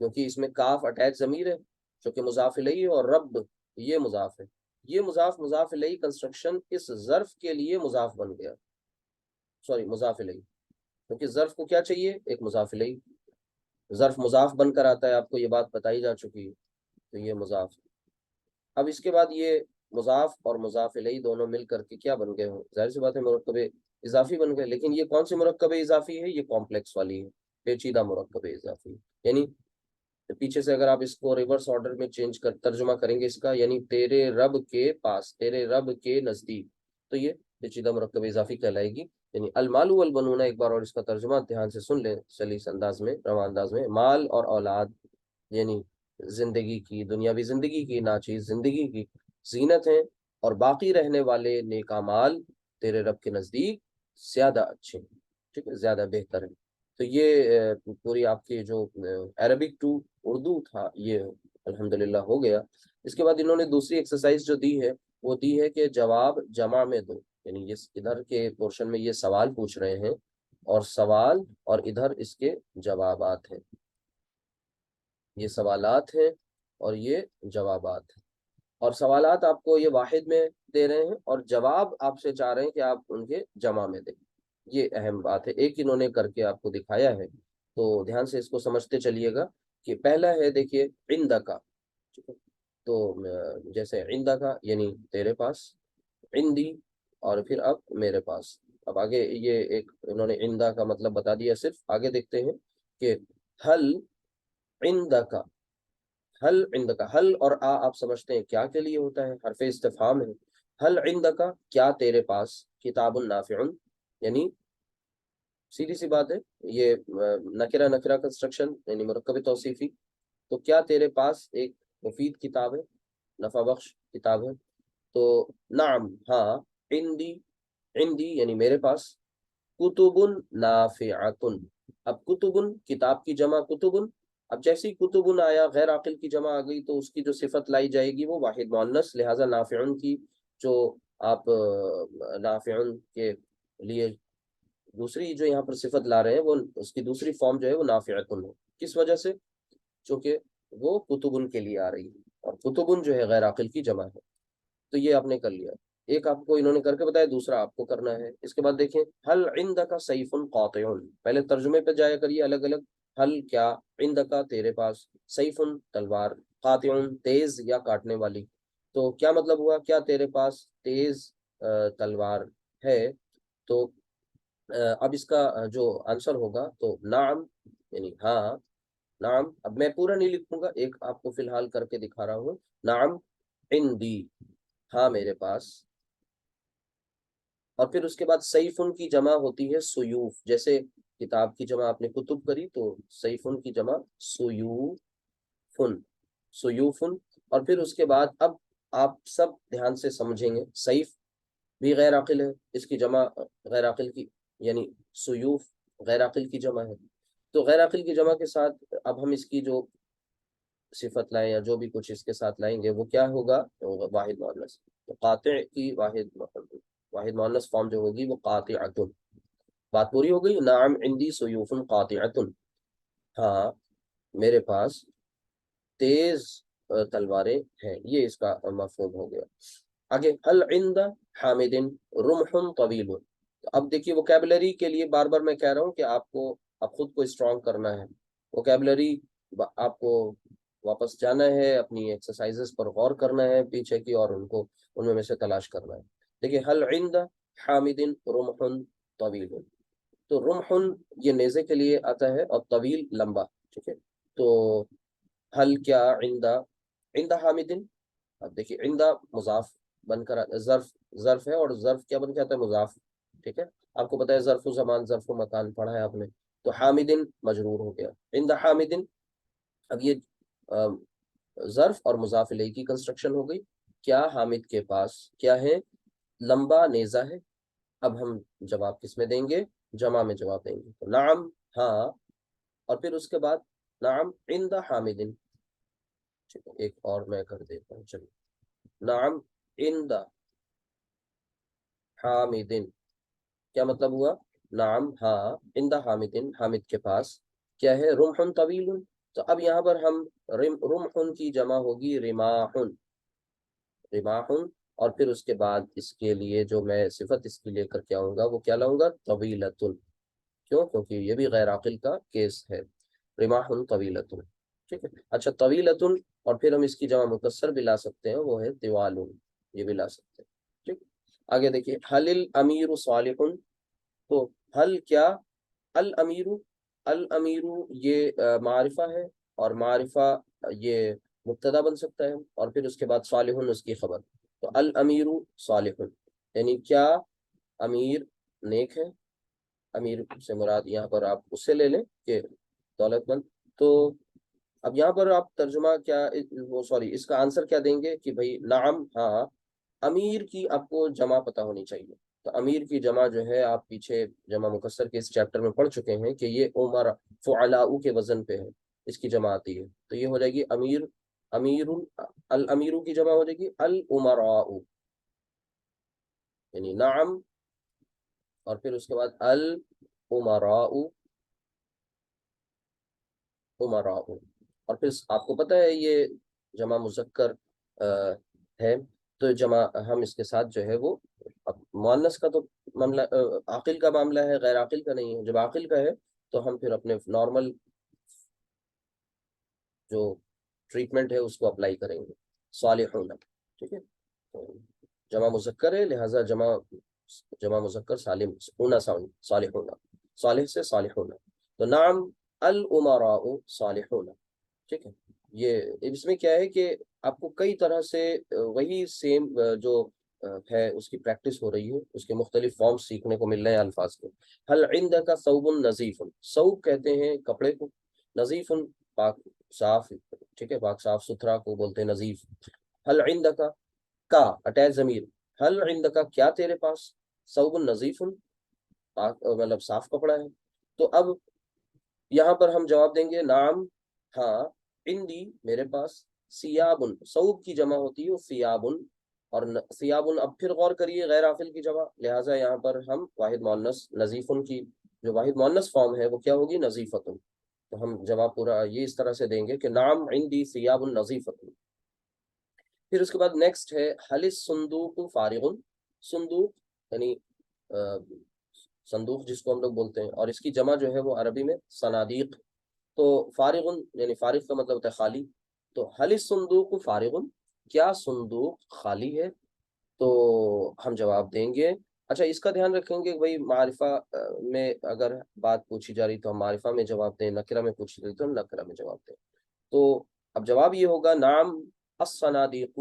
کیونکہ اس میں کاف اٹیچ ضمیر ہے جو کہ مضاف الیہ ہے، اور رب یہ مضاف ہے، یہ مضاف الیہ کنسٹرکشن اس ظرف کے لیے مضاف بن گیا، سوری مضاف الیہ، کیونکہ ظرف کو کیا چاہیے؟ ایک مضاف الیہ، ظرف مضاف بن کر آتا ہے، آپ کو یہ بات بتائی جا چکی ہے، تو یہ مضاف۔ اب اس کے بعد یہ مضاف اور مضاف الیہ دونوں مل کر کے کیا بن گئے ہوں؟ ظاہر سی بات ہے مرکب اضافی بن گئے، لیکن یہ کون سی مرکب اضافی ہے؟ یہ کمپلیکس والی ہے، پیچیدہ مرکب اضافی، یعنی پیچھے سے اگر آپ اس کو ریورس آرڈر میں چینج کر ترجمہ کریں گے اس کا، یعنی تیرے رب کے پاس، تیرے رب کے نزدیک، تو یہ پیچیدہ مرکب اضافی کہلائے گی۔ یعنی المال والبنون، ایک بار اور اس کا ترجمہ دھیان سے سن لیں سلیس انداز میں، رواں انداز میں، مال اور اولاد یعنی زندگی کی، دنیاوی زندگی کی، ناچیز زندگی کی زینت ہیں، اور باقی رہنے والے نیک اعمال تیرے رب کے نزدیک زیادہ اچھے ہیں، ٹھیک ہے، زیادہ بہتر ہیں۔ تو یہ پوری آپ کی جو عربک ٹو اردو تھا یہ الحمدللہ ہو گیا۔ اس کے بعد انہوں نے دوسری ایکسرسائز جو دی ہے وہ دی ہے کہ جواب جمع میں دو، یعنی یہ ادھر کے پورشن میں یہ سوال پوچھ رہے ہیں، اور سوال اور ادھر اس کے جوابات ہیں، یہ سوالات ہیں اور یہ جوابات ہیں، اور سوالات آپ کو یہ واحد میں دے رہے ہیں، اور جواب آپ سے چاہ رہے ہیں کہ آپ ان کے جمع میں دیں، یہ اہم بات ہے، ایک انہوں نے کر کے آپ کو دکھایا ہے، تو دھیان سے اس کو سمجھتے چلیے گا کہ پہلا ہے دیکھیے عندکا، تو جیسے عندکا یعنی تیرے پاس، عندی اور پھر اب میرے پاس، اب آگے یہ ایک انہوں نے عندہ کا مطلب بتا دیا، صرف آگے دیکھتے ہیں کہ حل عندکا، حل عندکا، حل اور آپ سمجھتے ہیں کیا کے لیے ہوتا ہے؟ حرف استفہام ہے، حل عندکا کیا تیرے پاس کتاب نافع، یعنی سیدھی سی بات ہے یہ نکرہ نکرہ کنسٹرکشن یعنی مرکب توصیفی، تو کیا تیرے پاس ایک مفید کتاب ہے، نفع بخش کتاب ہے؟ تو نعم ہاں، عندی، عندی یعنی میرے پاس، کتب نافعۃ، اب کتب کتاب کی جمع کتب، اب جیسی کتب آیا غیر عاقل کی جمع آ گئی تو اس کی جو صفت لائی جائے گی وہ واحد مؤنث، لہذا نافع کی جو آپ نافع کے لیے دوسری جو یہاں پر صفت لا رہے ہیں وہ اس کی دوسری فارم جو ہے وہ نافعۃ ہے، کس وجہ سے؟ چونکہ وہ کتبن کے لیے آ رہی ہے، اور کتبن جو ہے غیر عاقل کی جمع ہے، تو یہ آپ نے کر لیا، ایک آپ کو انہوں نے کر کے بتایا، دوسرا آپ کو کرنا ہے۔ اس کے بعد دیکھیں حل عندک سیف قاطع، پہلے ترجمے پہ جایا کریے الگ الگ، حل کیا، عندک تیرے پاس، سیف تلوار، قاطع تیز یا کاٹنے والی، تو کیا مطلب ہوا؟ کیا تیرے پاس تیز تلوار ہے؟ تو اب اس کا جو آنسر ہوگا تو نعم یعنی ہاں، نعم، اب میں پورا نہیں لکھوں گا، ایک آپ کو فی الحال کر کے دکھا رہا ہوں، نعم عندی ہاں میرے پاس، اور پھر اس کے بعد سیفن کی جمع ہوتی ہے سیوف، جیسے کتاب کی جمع آپ نے کتب کری تو سیفن کی جمع سیوفن، سیوفن، اور پھر اس کے بعد اب آپ سب دھیان سے سمجھیں گے، سیف بھی غیر عاقل ہے، اس کی جمع غیر عاقل کی، یعنی سیوف غیر عاقل کی جمع ہے، تو غیر عاقل کی جمع کے ساتھ اب ہم اس کی جو صفت لائیں یا جو بھی کچھ اس کے ساتھ لائیں گے وہ کیا ہوگا؟ واحد مؤنث، تو قاطع کی واحد مؤنث فارم جو ہوگی وہ قاطعۃ، بات پوری ہو گئی، نعم عندی سیوف قاطعۃ، ہاں میرے پاس تیز تلواریں ہیں، یہ اس کا مفہوم ہو گیا۔ آگے حل عند حامد رمح طویل، اب دیکھیے ووکیبلری کے لیے بار بار میں کہہ رہا ہوں کہ آپ کو اب خود کو اسٹرانگ کرنا ہے، ووکیبلری آپ کو واپس جانا ہے، اپنی ایکسرسائزز پر غور کرنا ہے پیچھے کی، اور ان کو ان میں سے تلاش کرنا ہے۔ دیکھیے حل عند حامد رمح طویل، تو رمح یہ نیزے کے لیے آتا ہے، اور طویل لمبا، ٹھیک ہے، تو حل کیا عند حامد، اب دیکھیے عند مضاف بن کر ظرف ہے، اور ظرف کیا بن کے آتا ہے؟ مضاف، ٹھیک ہے، آپ کو پتا ہے ظرف و زمان ظرف و مکان پڑھا ہے آپ نے، تو حامدن مجرور ہو گیا، عند حامدن، اب یہ ظرف اور مضاف الیہ کی کنسٹرکشن ہو گئی، کیا حامد کے پاس کیا ہے؟ لمبا نیزہ ہے، اب ہم جواب کس میں دیں گے؟ جمع میں جواب دیں گے، تو نعم ہاں، اور پھر اس کے بعد نعم عند حامدن، ایک اور میں کر دیتا ہوں، چلیے، نعم عند حامدن، کیا مطلب ہوا؟ نعم ہاں، عند حامدن حامد کے پاس کیا ہے؟ رمح طویل تو اب یہاں پر ہم رمحن کی جمع ہوگی رماحن، رماحن، اور پھر اس کے بعد اس کے لیے جو میں صفت اس کی لے کر کے آؤں گا وہ کیا لاؤں گا؟ طویلتن، کیوں؟ کیونکہ یہ بھی غیر عاقل کا کیس ہے، رماحن طویلتن، ٹھیک ہے۔ اچھا طویلتن، اور پھر ہم اس کی جمع مکسر بھی لا سکتے ہیں، وہ ہے طوالن، یہ بھی لا سکتے ہیں، ٹھیک۔ آگے دیکھیے، حل الامیر صالح، تو حل کیا، الامیر، الامیر یہ معرفہ ہے، اور معرفہ یہ مبتدا بن سکتا ہے، اور پھر اس کے بعد صالح اس کی خبر، تو الامیر صالح، یعنی کیا امیر نیک ہے، امیر سے مراد یہاں پر آپ اس سے لے لیں کہ دولت مند۔ تو اب یہاں پر آپ ترجمہ کیا، وہ سوری اس کا آنسر کیا دیں گے کہ بھائی نعم، ہاں، امیر کی آپ کو جمع پتہ ہونی چاہیے، تو امیر کی جمع جو ہے آپ پیچھے جمع مکسر کے اس چیپٹر میں پڑھ چکے ہیں کہ یہ عمر فعلاء کے وزن پہ ہے، اس کی جمع آتی ہے، تو یہ ہو جائے گی امیر، امیر، الامیر کی جمع ہو جائے گی الامراء، یعنی نعم، اور پھر اس کے بعد الامراء، امراء، اور پھر آپ کو پتہ ہے یہ جمع مذکر ہے، تو جمع ہم اس کے ساتھ جو ہے وہ مؤنث کا تو معاملہ عاقل کا معاملہ ہے، غیر عاقل کا نہیں ہے، جب عاقل کا ہے تو ہم پھر اپنے نارمل جو ٹریٹمنٹ ہے اس کو اپلائی کریں گے، صالحون، ٹھیک ہے، جمع مذکر ہے لہٰذا جمع مذکر سالم ہونا، صالحون، صالح سے صالحون، تو نعم الامراء صالحون، ٹھیک ہے۔ یہ اس میں کیا ہے کہ آپ کو کئی طرح سے وہی سیم جو ہے اس کی پریکٹس ہو رہی ہے، اس کے مختلف فارمز سیکھنے کو مل رہے ہیں الفاظ کے۔ حل عندک ثوب نظیف، ثوب کہتے ہیں کپڑے کو، نظیف پاک صاف، ٹھیک ہے، پاک صاف ستھرا کو بولتے ہیں نظیف۔ حل عندک کا اٹیچ ضمیر، حل عندک کیا تیرے پاس، ثوب نظیف پاک مطلب صاف کپڑا ہے، تو اب یہاں پر ہم جواب دیں گے نعم، ہاں، عندی میرے پاس، ثیابن، ثوب کی جمع ہوتی ہے ثیابن، اور ثیابن اب پھر غور کریے غیر عاقل کی جمع، لہٰذا یہاں پر ہم واحد مؤنث نظیفن کی جو واحد مؤنث فارم ہے وہ کیا ہوگی؟ نظیفتن، تو ہم جواب پورا یہ اس طرح سے دیں گے کہ نعم عندی ثیاب نظیفتن۔ پھر اس کے بعد نیکسٹ ہے حل الصندوق فارغ، صندوق یعنی صندوق جس کو ہم لوگ بولتے ہیں، اور اس کی جمع جو ہے وہ عربی میں صنادیق، تو فارغ یعنی فارغ کا مطلب ہوتا ہے خالی، تو حل الصندوق فارغ، کیا صندوق خالی ہے، تو ہم جواب دیں گے، اچھا اس کا دھیان رکھیں گے کہ بھائی معرفہ میں اگر بات پوچھی جا رہی تو ہم معرفہ میں جواب دیں، نکرہ میں پوچھی جا رہی تو ہم نکرہ میں جواب دیں، تو اب جواب یہ ہوگا نعم الصنادیق،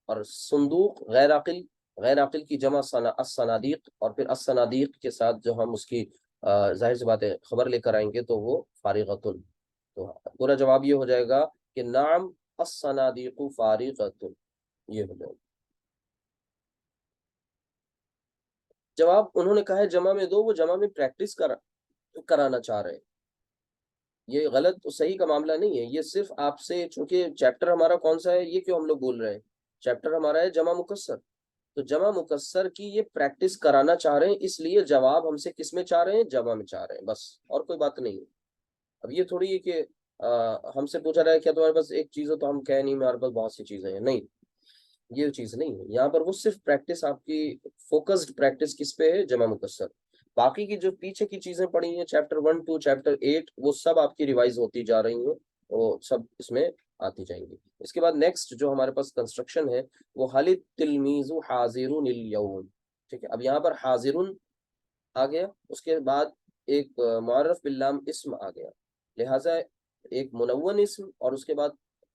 اور صندوق غیر عاقل، غیر عاقل کی جمع الصنادیق، اور پھر الصنادیق کے ساتھ جو ہم اس کی ظاہر سی بات ہے خبر لے کر آئیں گے تو وہ فارغتن، تو پورا جواب یہ ہو جائے گا کہ نعم الصنادیق فارغتن، یہ ہو جائے گا جواب۔ انہوں نے کہا ہے جمع میں دو، وہ جمع میں پریکٹس کرانا چاہ رہے ہیں، یہ غلط صحیح کا معاملہ نہیں ہے، یہ صرف آپ سے، چونکہ چیپٹر ہمارا کون سا ہے، یہ کیوں ہم لوگ بول رہے ہیں، چیپٹر ہمارا ہے جمع مکسر، تو جمع مکسر کی یہ پریکٹس کرانا چاہ رہے ہیں، اس لیے جواب ہم سے کس میں چاہ رہے ہیں؟ جمع میں چاہ رہے ہیں، بس اور کوئی بات نہیں ہے۔ اب یہ تھوڑی ہے کہ ہم سے پوچھا رہا ہے کیا تمہارے پاس ایک چیز ہو، تو ہم کہیں نہیں ہمارے پاس بہت سی چیزیں ہیں، نہیں، یہ چیز نہیں ہے یہاں پر، وہ صرف پریکٹس آپ کی فوکسڈ پریکٹس کس پہ ہے؟ جمع مکسر، باقی کی جو پیچھے کی چیزیں پڑھی ہیں چیپٹر 1 2 چیپٹر 8 وہ سب آپ کی ریوائز ہوتی جا رہی ہیں، وہ سب اس میں آتی جائیں گی۔ اس کے بعد نیکسٹ جو ہمارے پاس کنسٹرکشن ہے وہ حل التلمیذ حاضر اليوم، ٹھیک ہے، اب یہاں پر حاضر آ گیا، اس کے بعد ایک معرف باللام اسم آ گیا، لہٰذا ایک منون اسم، اور اس کے بعد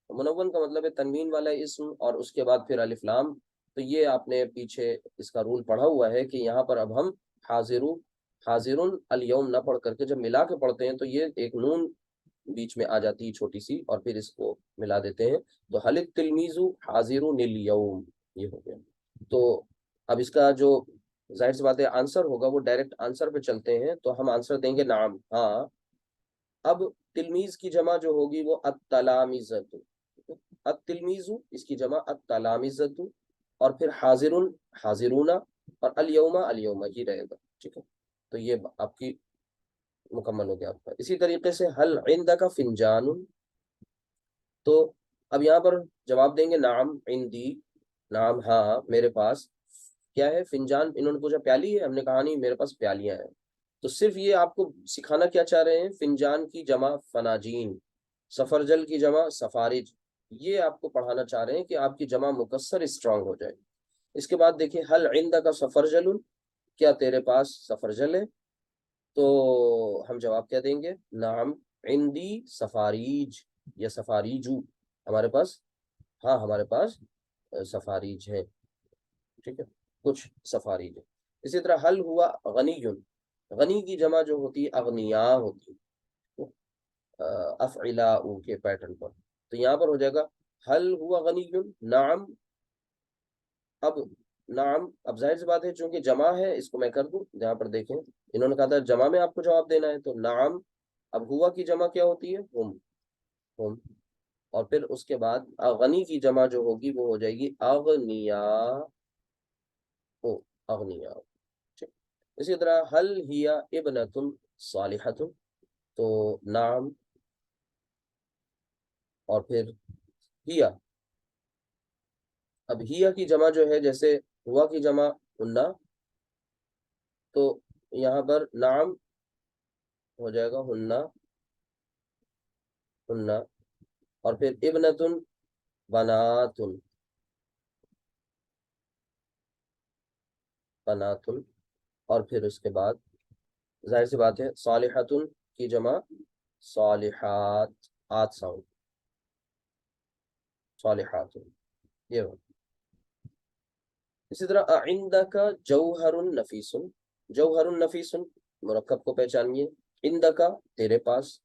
منون کا مطلب ہے تنوین والا اسم، اور اس کے بعد پھر الف لام، تو یہ آپ نے پیچھے اس کا رول پڑھا ہوا ہے کہ یہاں پر اب ہم حاضر الیوم نہ پڑھ کر کے جب ملا کے پڑھتے ہیں تو یہ ایک نون بیچ میں آ جاتی ہے چھوٹی سی، اور پھر اس کو ملا دیتے ہیں، تو حل التلمیذ حاضر الیوم، یہ ہو گیا۔ تو اب اس کا جو ظاہر سی بات ہے آنسر ہوگا وہ ڈائریکٹ آنسر پہ چلتے ہیں، تو ہم آنسر دیں گے نعم، ہاں۔ اب تلمیذ کی جمع جو ہوگی وہ التلامذۃ، التلمیذ اس کی جمع التلامذۃ، اور پھر حاضر حاضرون، اور الیوم الیوم ہی رہے گا، ٹھیک ہے، تو یہ آپ کی مکمل ہو گیا آپ کا۔ اسی طریقے سے حل عندک فنجان، تو اب یہاں پر جواب دیں گے نعم عندی، نعم ہاں میرے پاس کیا ہے، فنجان، انہوں نے پوچھا پیالی ہے، ہم نے کہا نہیں میرے پاس پیالیاں ہیں۔ تو صرف یہ آپ کو سکھانا کیا چاہ رہے ہیں، فنجان کی جمع فناجین، سفرجل کی جمع سفارج، یہ آپ کو پڑھانا چاہ رہے ہیں کہ آپ کی جمع مکسر اسٹرانگ ہو جائے۔ اس کے بعد دیکھیں حل عندک سفرجل، کیا تیرے پاس سفرجل ہے؟ تو ہم جواب کیا دیں گے، نعم عندی سفاریج یا سفاریجو، ہمارے پاس، ہاں ہمارے پاس سفاریج ہے، ٹھیک ہے، کچھ سفاریج ہے۔ اسی طرح حل ہوا غنی، غنی کی جمع جو ہوتی ہے اغنیا ہوتی ہے، افعلا کے پیٹرن پر، تو یہاں پر ہو جائے گا حل ہوا غنی، نعم، اب نعم، اب ظاہر سی بات ہے چونکہ جمع ہے، اس کو میں کر دوں، جہاں پر دیکھیں انہوں نے کہا تھا جمع میں آپ کو جواب دینا ہے، تو نعم، اب ہوا کی جمع کیا ہوتی ہے، ہم، اور پھر اس کے بعد غنی کی جمع جو ہوگی وہ ہو جائے گی اغنیا، اغنیا، ٹھیک۔ اسی طرح حل ہیا ابنۃ صالحۃ، تو نعم اور پھر ہیا، اب ہیا کی جمع جو ہے جیسے ہوا کی جمع ہنہ، تو یہاں پر نعم ہو جائے گا ہنہ، ہنہ، اور پھر ابنتن بناتن، بناتن، اور پھر اس کے بعد ظاہر سی بات ہے صالحتن کی جمع صالحات، آت ساؤنڈ، صالحات، یہ ہو۔ اسی طرح عندک جوہر نفیس، جوہر نفیس، مرکب کو پہچانیے، عندک تیرے پاس،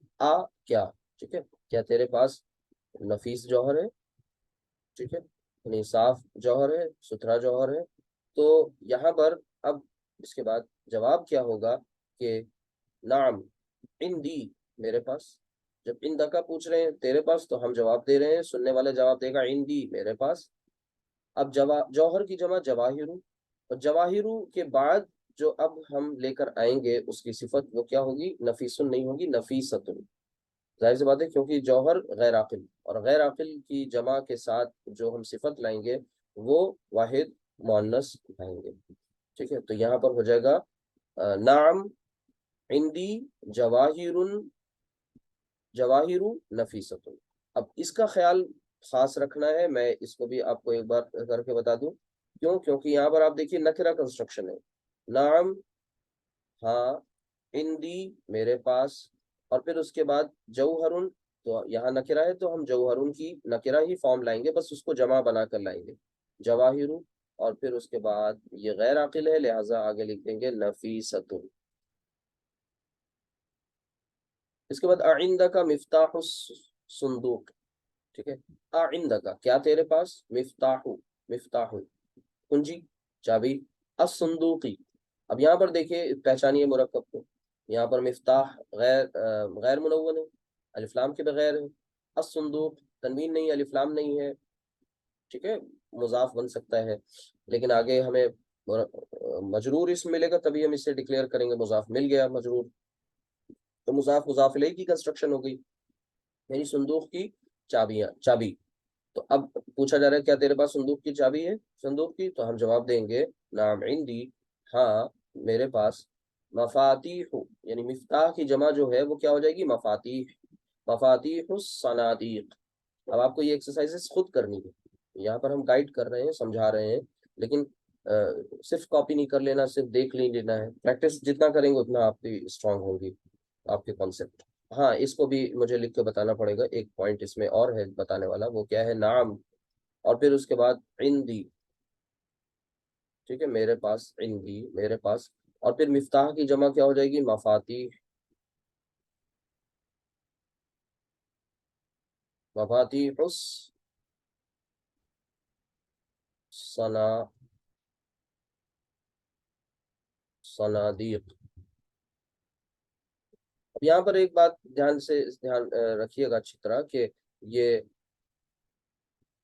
کیا، ٹھیک ہے، کیا تیرے پاس نفیس جوہر ہے، ٹھیک ہے، یعنی صاف جوہر ہے، ستھرا جوہر ہے۔ تو یہاں پر اب اس کے بعد جواب کیا ہوگا کہ نعم عندی، میرے پاس، جب عندہ کا پوچھ رہے ہیں تیرے پاس تو ہم جواب دے رہے ہیں، سننے والا جواب دے گا عندی میرے پاس۔ اب جوہر کی جمع جواہرو، اور جواہرو کے بعد جو اب ہم لے کر آئیں گے اس کی صفت وہ کیا ہوگی، نفیسن نہیں ہوگی، نفیستن، ظاہر سی بات ہے کیونکہ جوہر غیر عاقل، اور غیر عاقل کی جمع کے ساتھ جو ہم صفت لائیں گے وہ واحد مؤنث لائیں گے، ٹھیک ہے، تو یہاں پر ہو جائے گا نعم عندی جواہر، جواہر نفیست۔ اب اس کا خیال خاص رکھنا ہے، میں اس کو بھی آپ کو ایک بار کر کے بتا دوں، کیونکہ یہاں پر آپ دیکھیے نکرہ کنسٹرکشن ہے، نعم ہاں، عندی میرے پاس، اور پھر اس کے بعد جوہرن، تو یہاں نکرہ ہے تو ہم جوہرن کی نکرہ ہی فارم لائیں گے، بس اس کو جمع بنا کر لائیں گے، جواہر، اور پھر اس کے بعد یہ غیر عاقل ہے لہٰذا آگے لکھ دیں گے نفیستن۔ اس کے بعد آئندہ کا مفتاح الصندوق، ٹھیک ہے، آئندہ کا کیا تیرے پاس، مفتاح، مفتاح کنجی، چابی، الصندوقی، اب یہاں پر دیکھیے پہچانیے مرکب کو، یہاں پر مفتاح غیر منون ہے، الف لام کے بغیر ہے، الصندوق تنوین نہیں، الف لام نہیں ہے، ٹھیک ہے، مضاف بن سکتا ہے، لیکن آگے ہمیں مجرور اسم ملے گا تبھی ہم اسے ڈکلیئر کریں گے، مضاف مل گیا مجرور، تو مضاف مضاف الیہ کی کنسٹرکشن ہو گئی، یعنی صندوق کی چابیاں، چابی۔ تو اب پوچھا جا رہا ہے کیا تیرے پاس صندوق کی چابی ہے، صندوق کی، تو ہم جواب دیں گے نعم عندی، ہاں میرے پاس، مفاتیح، یعنی مفتاح کی جمع جو ہے وہ کیا ہو جائے گی، مفاتیح، مفاتیح الصنادیق۔ اب آپ کو یہ ایکسرسائزز خود کرنی ہے، یہاں پر ہم گائیڈ کر رہے ہیں، سمجھا رہے ہیں، لیکن صرف کاپی نہیں کر لینا، صرف دیکھ نہیں لینا ہے، پریکٹس جتنا کریں گے اتنا آپ کی اسٹرانگ ہوگی آپ کے کانسیپٹ۔ ہاں اس کو بھی مجھے لکھ کے بتانا پڑے گا، ایک پوائنٹ اس میں اور ہے بتانے والا، وہ کیا ہے، نعم، اور پھر اس کے بعد عندی، ٹھیک ہے، میرے پاس، عندی میرے پاس، اور پھر مفتاح کی جمع کیا ہو جائے گی، مفاتیح، مفاتیح صنادیق۔ اب یہاں پر ایک بات دھیان سے دھیان رکھیے گا اچھی طرح کہ یہ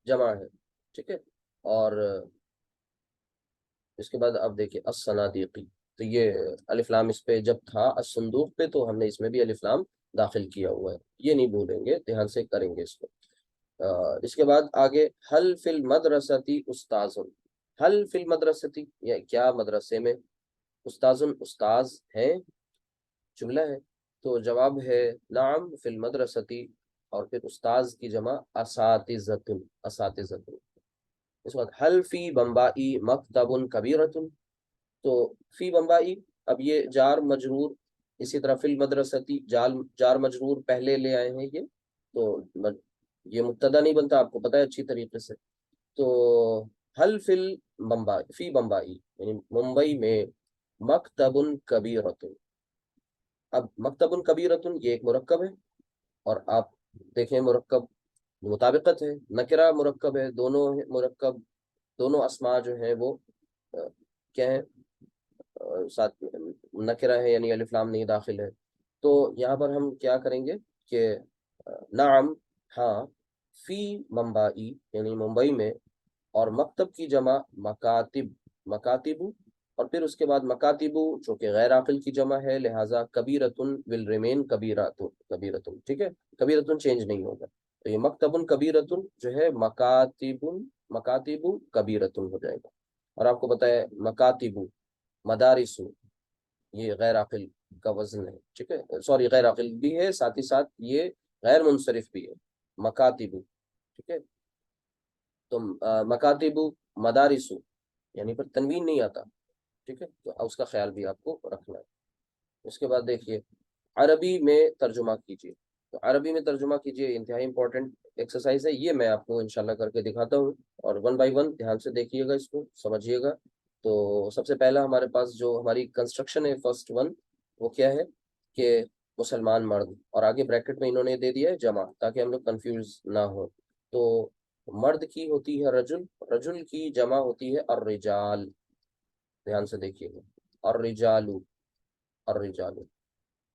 جمع ہے، ٹھیک ہے، اور اس کے بعد اب دیکھیے الصنادیقی، تو یہ الف لام اس پہ جب تھا الصندوق پہ تو ہم نے اس میں بھی الف لام داخل کیا ہوا ہے، یہ نہیں بھولیں گے، دھیان سے کریں گے اس کو۔ اس کے بعد آگے حل فی المدرستی استاذ، حل فی المدرستی، یا کیا مدرسے میں، استاذ استاذ ہیں، جملہ ہے، تو جواب ہے نعم فی المدرستی، اور پھر استاذ کی جمع اساتذۃ، اساتذۃ۔ اس کے بعد حل فی بمبئی مکتب کبیرۃ، تو فی بمبئی، اب یہ جار مجرور، اسی طرح فی المدرستی جار مجرور پہلے لے آئے ہیں یہ، تو یہ مبتدا نہیں بنتا، آپ کو پتہ ہے اچھی طریقے سے۔ تو حل فی بمبئی، فی بمبئی یعنی ممبئی میں، مکتب کبیرۃ، اب مکتب کبیرۃ یہ ایک مرکب ہے، اور آپ دیکھیں مرکب مطابقت ہے، نکرہ مرکب ہے، دونوں مرکب، دونوں اسماء جو ہیں وہ کیا ہیں، ساتھ نکرہ ہے، یعنی الف لام نہیں داخل ہے۔ تو یہاں پر ہم کیا کریں گے کہ نعم، ہاں، فی ممبئی یعنی ممبئی میں، اور مکتب کی جمع مکاتب، مکاتب، اور پھر اس کے بعد مکاتب جو کہ غیر عاقل کی جمع ہے، لہٰذا کبیرتن ول ریمین کبیراتن، کبیرتن ٹھیک ہے، کبیرتن چینج نہیں ہوگا، تو یہ مکتب کبیرتن جو ہے مکاتب، مکاتب کبیرتن ہو جائے گا۔ اور آپ کو پتہ ہے مکاتب، مدارس، یہ غیر عاقل کا وزن ہے، ٹھیک ہے، سوری غیر عاقل بھی ہے، ساتھ ہی ساتھ یہ غیر منصرف بھی ہے، مکاتب، ٹھیک ہے، تو مکاتب مدارس، یعنی پر تنوین نہیں آتا، ٹھیک ہے، تو اس کا خیال بھی آپ کو رکھنا ہے۔ اس کے بعد دیکھیے عربی میں ترجمہ کیجیے، تو عربی میں ترجمہ کیجیے انتہائی امپورٹنٹ ایکسرسائز ہے یہ، میں آپ کو انشاءاللہ کر کے دکھاتا ہوں، اور ون بائی ون دھیان سے دیکھیے گا، اس کو سمجھیے گا۔ تو سب سے پہلا ہمارے پاس جو ہماری کنسٹرکشن ہے فرسٹ ون، وہ کیا ہے کہ مسلمان مرد، اور آگے بریکٹ میں انہوں نے دے دیا ہے جمع، تاکہ ہم لوگ کنفیوز نہ ہو۔ تو مرد کی ہوتی ہے رجل، رجل کی جمع ہوتی ہے الرجال، دھیان سے دیکھیے گا، الرجال، الرجال،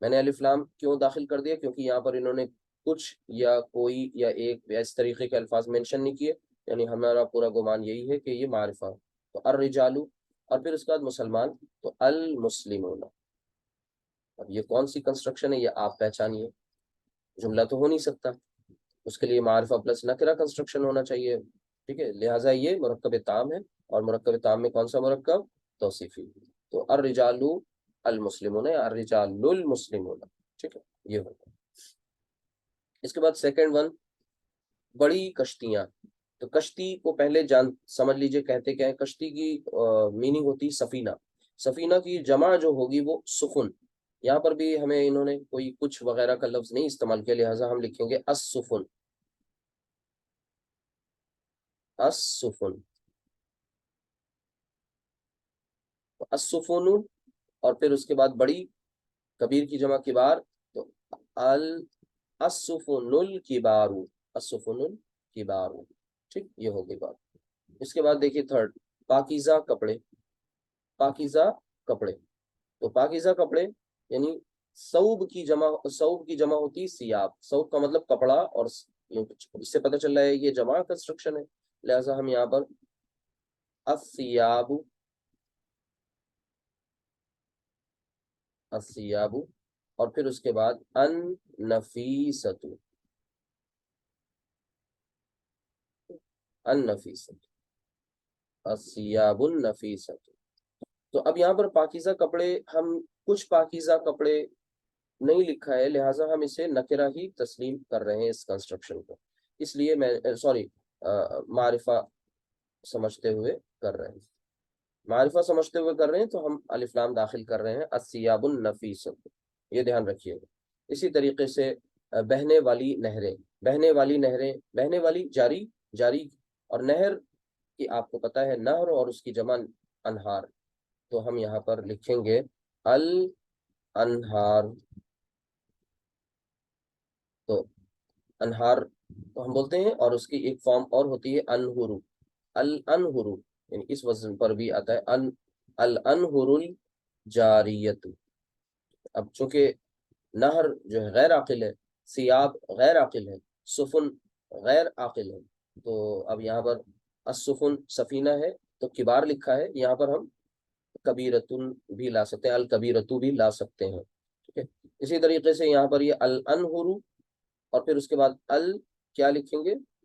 میں نے الف لام کیوں داخل کر دیا، کیونکہ یہاں پر انہوں نے کچھ یا کوئی یا ایک یا اس طریقے کے الفاظ مینشن نہیں کیے، یعنی ہمارا پورا گمان یہی ہے کہ یہ معرفہ، تو الرجال، اور پھر اس کے بعد مسلمان، تو المسلمون۔ اب یہ کون سی کنسٹرکشن ہے، یہ آپ پہچانیے، جملہ تو ہو نہیں سکتا، اس کے لیے معرفہ پلس نکرہ کنسٹرکشن ہونا چاہیے، ٹھیک ہے، لہٰذا یہ مرکب تام ہے، اور مرکب تام میں کون سا مرکب، توصیفی، تو الرجال المسلمون یا الرجال المسلمون، ٹھیک ہے، یہ ہوتا ہے۔ اس کے بعد سیکنڈ ون، بڑی کشتیاں، تو کشتی کو پہلے سمجھ لیجئے کہتے کیا ہے، کشتی کی میننگ ہوتی سفینہ، سفینہ کی جمع جو ہوگی وہ سفن، یہاں پر بھی ہمیں انہوں نے کوئی کچھ وغیرہ کا لفظ نہیں استعمال کیا، لہٰذا ہم لکھیں گے السفن، السفن، السفن، اور پھر اس کے بعد بڑی، کبیر کی جمع کبار، تو السفن الکبار، السفن الکبار، ٹھیک، یہ ہوگی بات۔ اس کے بعد دیکھیے تھرڈ، پاکیزہ کپڑے، پاکیزہ کپڑے، تو پاکیزہ کپڑے یعنی ثوب کی جمع، ثوب کی جمع ہوتی ثیاب، ثوب کا مطلب کپڑا، اور اس سے پتہ چل رہا ہے یہ جمع کنسٹرکشن ہے، لہٰذا ہم یہاں پر الثیاب، الثیاب، اور پھر اس کے بعد النفیست، النفیست، الثیاب النفیست۔ تو اب یہاں پر پاکیزہ کپڑے، ہم کچھ پاکیزہ کپڑے نہیں لکھا ہے، لہٰذا ہم اسے نکرہ ہی تسلیم کر رہے ہیں اس کنسٹرکشن کو، اس لیے میں سوری معرفہ سمجھتے ہوئے کر رہے ہیں، معرفہ سمجھتے ہوئے کر رہے ہیں، تو ہم الف لام داخل کر رہے ہیں الثیاب النفیست، یہ دھیان رکھیے گا۔ اسی طریقے سے بہنے والی نہریں، بہنے والی نہریں، بہنے والی جاری، جاری، اور نہر کی آپ کو پتہ ہے نہر، اور اس کی جمع انہار، تو ہم یہاں پر لکھیں گے الانہار، تو انہار تو ہم بولتے ہیں، اور اس کی ایک فارم اور ہوتی ہے انہر، الانہر، یعنی اس وزن پر بھی آتا ہے الانہر الجاریت۔ اب چونکہ نہر جو ہے غیر عاقل ہے، سیاب غیر عاقل ہے، سفن غیر عاقل ہے، تو اب یہاں پر السفن سفینہ ہے تو کبار لکھا ہے، یہاں پر ہم کبیرتن بھی لا سکتے ہیں، الکبیرتو بھی لا سکتے ہیں، ٹھیک ہے۔ اسی طریقے سے یہاں پر یہ الانہر، اور پھر اس کے بعد کیا لکھیں گے،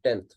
10th,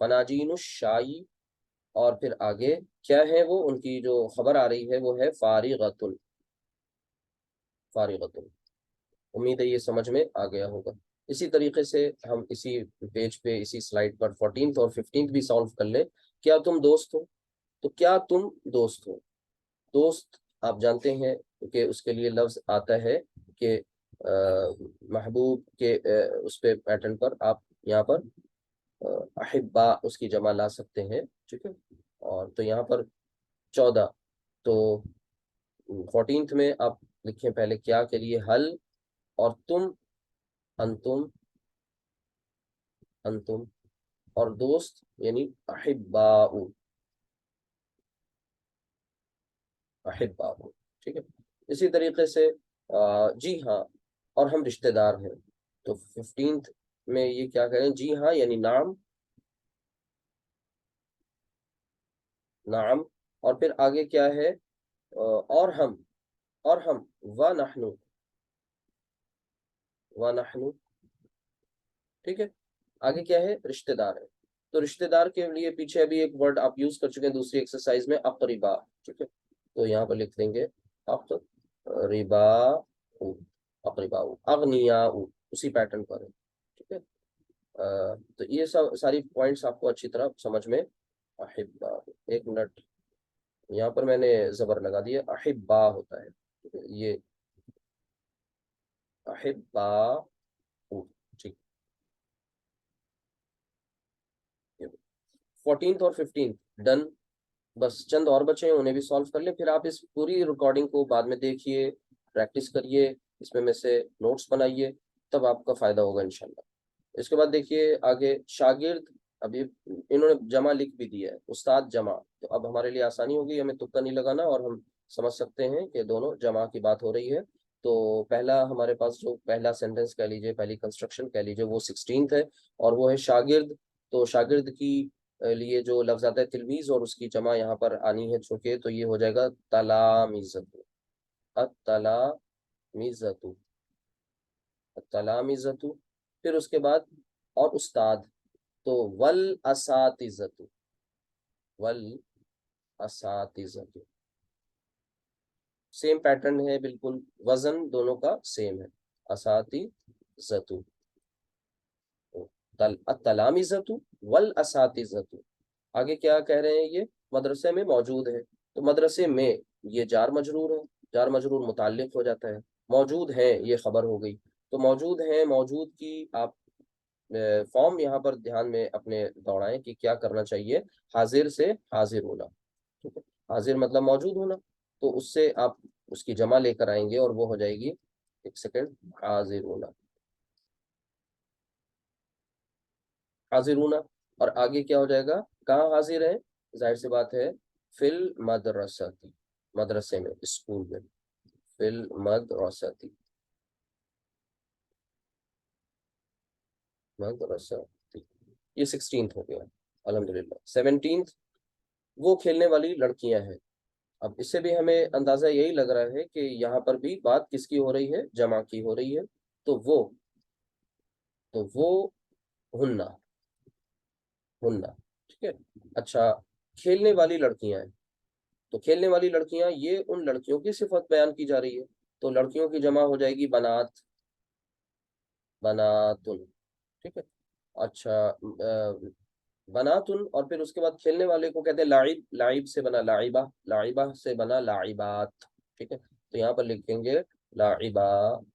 فناجین الشائی، اور پھر آگے کیا ہے وہ ان کی جو خبر آ رہی ہے وہ ہے فارغۃ، فارغۃ، امید ہے یہ سمجھ میں آ گیا ہوگا۔ اسی طریقے سے ہم اسی پیج پہ اسی سلائڈ پر 14 اور 15 بھی سالو کر لیں۔ کیا تم دوست ہو؟ تو کیا تم دوست ہو، دوست آپ جانتے ہیں کہ اس کے لیے لفظ آتا ہے کہ محبوب کے اس پہ پیٹرن پر آپ یہاں پر احبا اس کی جمع لا سکتے ہیں، ٹھیک ہے۔ اور تو یہاں پر 14، تو 14 میں آپ لکھیں پہلے کیا کے لیے حل، اور تم، انتم، انتم، اور دوست یعنی احباء، احباء، ٹھیک ہے۔ اسی طریقے سے جی ہاں، اور ہم رشتہ دار ہیں، تو 15 میں یہ کیا کریں، جی ہاں یعنی نعم، نعم، اور پھر آگے کیا ہے، اور ہم، اور ہم، وَنَحْنُ، وَنَحْنُ، ٹھیک ہے۔ آگے کیا ہے، رشتہ دار ہے، تو رشتہ دار کے لیے پیچھے ابھی ایک ورڈ آپ یوز کر چکے ہیں دوسری ایکسرسائز میں، اقربا، ٹھیک ہے۔ تو یہاں پر لکھ دیں گے اقربا، اقربا، اغنیا، اسی پیٹرن پر ہے، ٹھیک ہے۔ تو یہ سب ساری پوائنٹس آپ کو اچھی طرح سمجھ میں، احبا، ایک منٹ، یہاں پر میں نے زبر لگا دیا، احبا ہوتا ہے، ٹھیک ہے؟ یہ احبا، ٹھیک، 14 اور 15 ڈن، بس چند اور بچے ہیں انہیں بھی سالو کر لیں، پھر آپ اس پوری ریکارڈنگ کو بعد میں دیکھیے، پریکٹس کریے، اس میں سے نوٹس بنائیے، تب آپ کا فائدہ ہوگا انشاءاللہ۔ اس کے بعد دیکھیے آگے شاگرد، ابھی انہوں نے جمع لکھ بھی دیا ہے، استاد جمع، تو اب ہمارے لیے آسانی ہوگی، ہمیں تکا نہیں لگانا اور ہم سمجھ سکتے ہیں کہ دونوں جمع کی بات ہو رہی ہے۔ تو پہلا ہمارے پاس جو پہلا سینٹنس کہہ لیجیے، پہلی کنسٹرکشن کہہ لیجیے، وہ 16 ہے، اور وہ ہے شاگرد۔ تو شاگرد کی لیے جو لفظ آتا ہے تلمیذ، اور اس کی جمع یہاں پر آنی ہے چونکہ، تو یہ ہو جائے گا تلامذۃ، التلامذۃ، التلامذۃ، پھر اس کے بعد اور استاد، تو والاساتذۃ، والاساتذۃ، سیم پیٹرن ہے بالکل، وزن دونوں کا سیم ہے، اساتذۃ، التلامذۃ والاساتذۃ۔ آگے کیا کہہ رہے ہیں، یہ مدرسے میں موجود ہے، تو مدرسے میں یہ جار مجرور ہے، جار مجرور متعلق ہو جاتا ہے، موجود ہیں یہ خبر ہو گئی، تو موجود ہیں، موجود کی آپ فارم یہاں پر دھیان میں اپنے دوڑائیں کہ کیا کرنا چاہیے، حاضر سے حاضر ہونا، ٹھیک ہے، حاضر مطلب موجود ہونا، تو اس سے آپ اس کی جمع لے کر آئیں گے اور وہ ہو جائے گی، ایک سیکنڈ، حاضر ہونا، حاضر ہونا، اور آگے کیا ہو جائے گا، کہاں حاضر ہے، ظاہر سی بات ہے، فی المدرستی، مدرسے میں، اسکول میں، فی المدرستی، مدرستی، یہ 16 ہو گیا الحمدللہ۔ 17 وہ کھیلنے والی لڑکیاں ہیں، اب اس سے بھی ہمیں اندازہ یہی لگ رہا ہے کہ یہاں پر بھی بات کس کی ہو رہی ہے، جمع کی ہو رہی ہے، تو وہ، تو وہ ہننا، ہننا، ٹھیک ہے۔ اچھا، کھیلنے والی لڑکیاں ہیں، تو کھیلنے والی لڑکیاں یہ ان لڑکیوں کی صفت بیان کی جا رہی ہے، تو لڑکیوں کی جمع ہو جائے گی بنات، بناتن، ٹھیک ہے۔ اچھا، بناتن، اور پھر اس کے بعد کھیلنے والے کو کہتے ہیں لاعب، لاعب سے بنا لاعبہ، لاعبہ سے بنا لاعبات، ٹھیک ہے، تو یہاں پر لکھیں گے لاعباتن،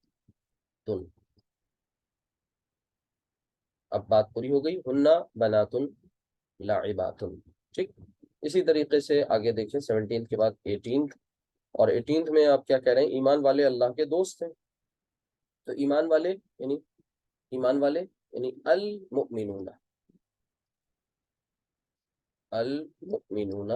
اب بات پوری ہو گئی، ہننا بناتن لاعباتن، ٹھیک۔ اسی طریقے سے آگے دیکھیں 17 کے بعد 18، اور 18 میں آپ کیا کہہ رہے ہیں، ایمان والے اللہ کے دوست ہیں، تو ایمان والے یعنی، ایمان والے یعنی المؤمنون، المؤمنون،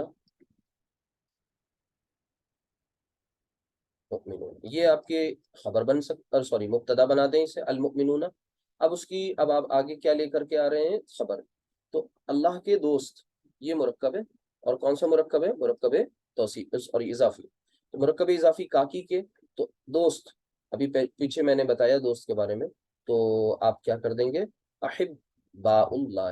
مؤمنون، یہ آپ کے خبر بن سکتا، سوری مبتدا بنا دیں اسے، المؤمنون، اب اس کی، اب آپ آگے کیا لے کر کے آ رہے ہیں، خبر، تو اللہ کے دوست، یہ مرکب ہے، اور کون سا مرکب ہے، مرکب توصیف اور اضافی، تو مرکب اضافی کاکی کے، تو دوست، ابھی پیچھے میں نے بتایا دوست کے بارے میں، تو آپ کیا کر دیں گے، احباء اللہ،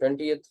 20th,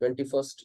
21st।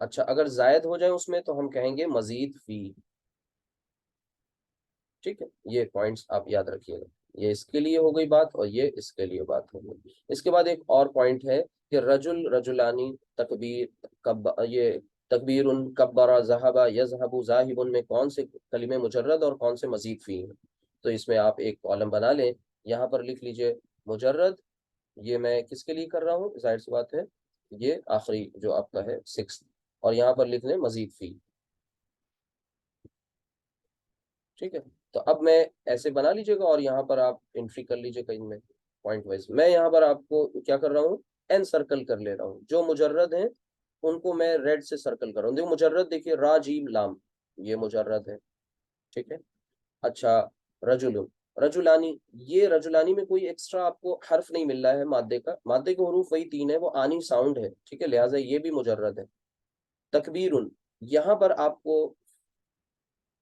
اچھا اگر زائد ہو جائے اس میں تو ہم کہیں گے مزید فی. ٹھیک ہے، یہ پوائنٹس آپ یاد رکھیے گا. یہ اس کے لیے ہو گئی بات اور یہ اس کے لیے بات ہو گئی. اس کے بعد ایک اور پوائنٹ ہے کہ رجل رجلانی تکبیر یہ تکبیر کبرا ذہبا یذہب ذاہب میں کون سے کلمے مجرد اور کون سے مزید فی ہیں. تو اس میں آپ ایک کالم بنا لیں، یہاں پر لکھ لیجئے مجرد. یہ میں کس کے لیے کر رہا ہوں، ظاہر سی بات ہے یہ آخری جو آپ کا ہے 6، اور یہاں پر لکھ لیں مزید فی. ٹھیک ہے، تو اب میں ایسے بنا لیجیے گا اور یہاں پر آپ انٹری کر لیجیے گا ان میں پوائنٹ وائز. میں یہاں پر آپ کو کیا کر رہا ہوں، این سرکل کر لے رہا ہوں. جو مجرد ہیں ان کو میں ریڈ سے سرکل کر رہا ہوں. دیکھو مجرد دیکھیے را جیم لام، یہ مجرد ہے. ٹھیک ہے. اچھا رجل رجلانی، یہ رجلانی میں کوئی ایکسٹرا آپ کو حرف نہیں مل رہا ہے مادے کا. مادے کے حروف وہی 3 ہے، وہ آنی ساؤنڈ ہے. ٹھیک ہے، لہٰذا یہ بھی مجرد ہے. تکبیر، یہاں پر آپ کو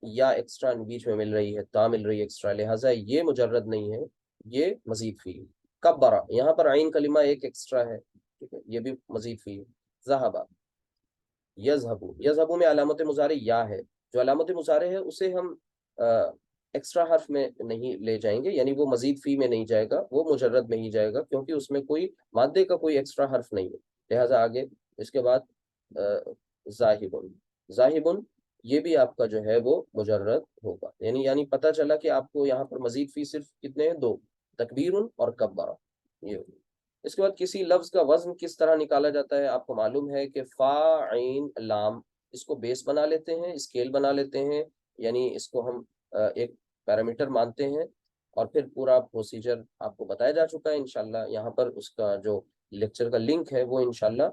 یا ایکسٹرا بیچ میں مل رہی ہے، تا مل رہی ہے ایکسٹرا، لہٰذا یہ مجرد نہیں ہے، یہ مزید فی ہے. کبرا، یہاں پر عین کلمہ ایک ایکسٹرا ہے. ٹھیک ہے، یہ بھی مزید فی ہے. ذہبا یذہبو، یذہبو میں علامت مضارع یا ہے. جو علامت مضارع ہے اسے ہم ایکسٹرا حرف میں نہیں لے جائیں گے، یعنی وہ مزید فی میں نہیں جائے گا، وہ مجرد میں ہی جائے گا، کیونکہ اس میں کوئی مادے کا کوئی ایکسٹرا حرف نہیں ہے. لہٰذا آگے اس کے بعد ذاہبن، ذاہبن یہ بھی آپ کا جو ہے وہ مجرد ہوگا. یعنی پتہ چلا کہ آپ کو یہاں پر مزید فی صرف کتنے ہیں، 2، تکبیر اور کبرا. یہ ہوگی. اس کے بعد کسی لفظ کا وزن کس طرح نکالا جاتا ہے. آپ کو معلوم ہے کہ فا عین لام، اس کو بیس بنا لیتے ہیں، اسکیل بنا لیتے ہیں، یعنی اس کو ہم ایک پیرامیٹر مانتے ہیں، اور پھر پورا پروسیجر آپ کو بتایا جا چکا ہے انشاءاللہ. یہاں پر اس کا جو لیکچر کا لنک ہے وہ انشاءاللہ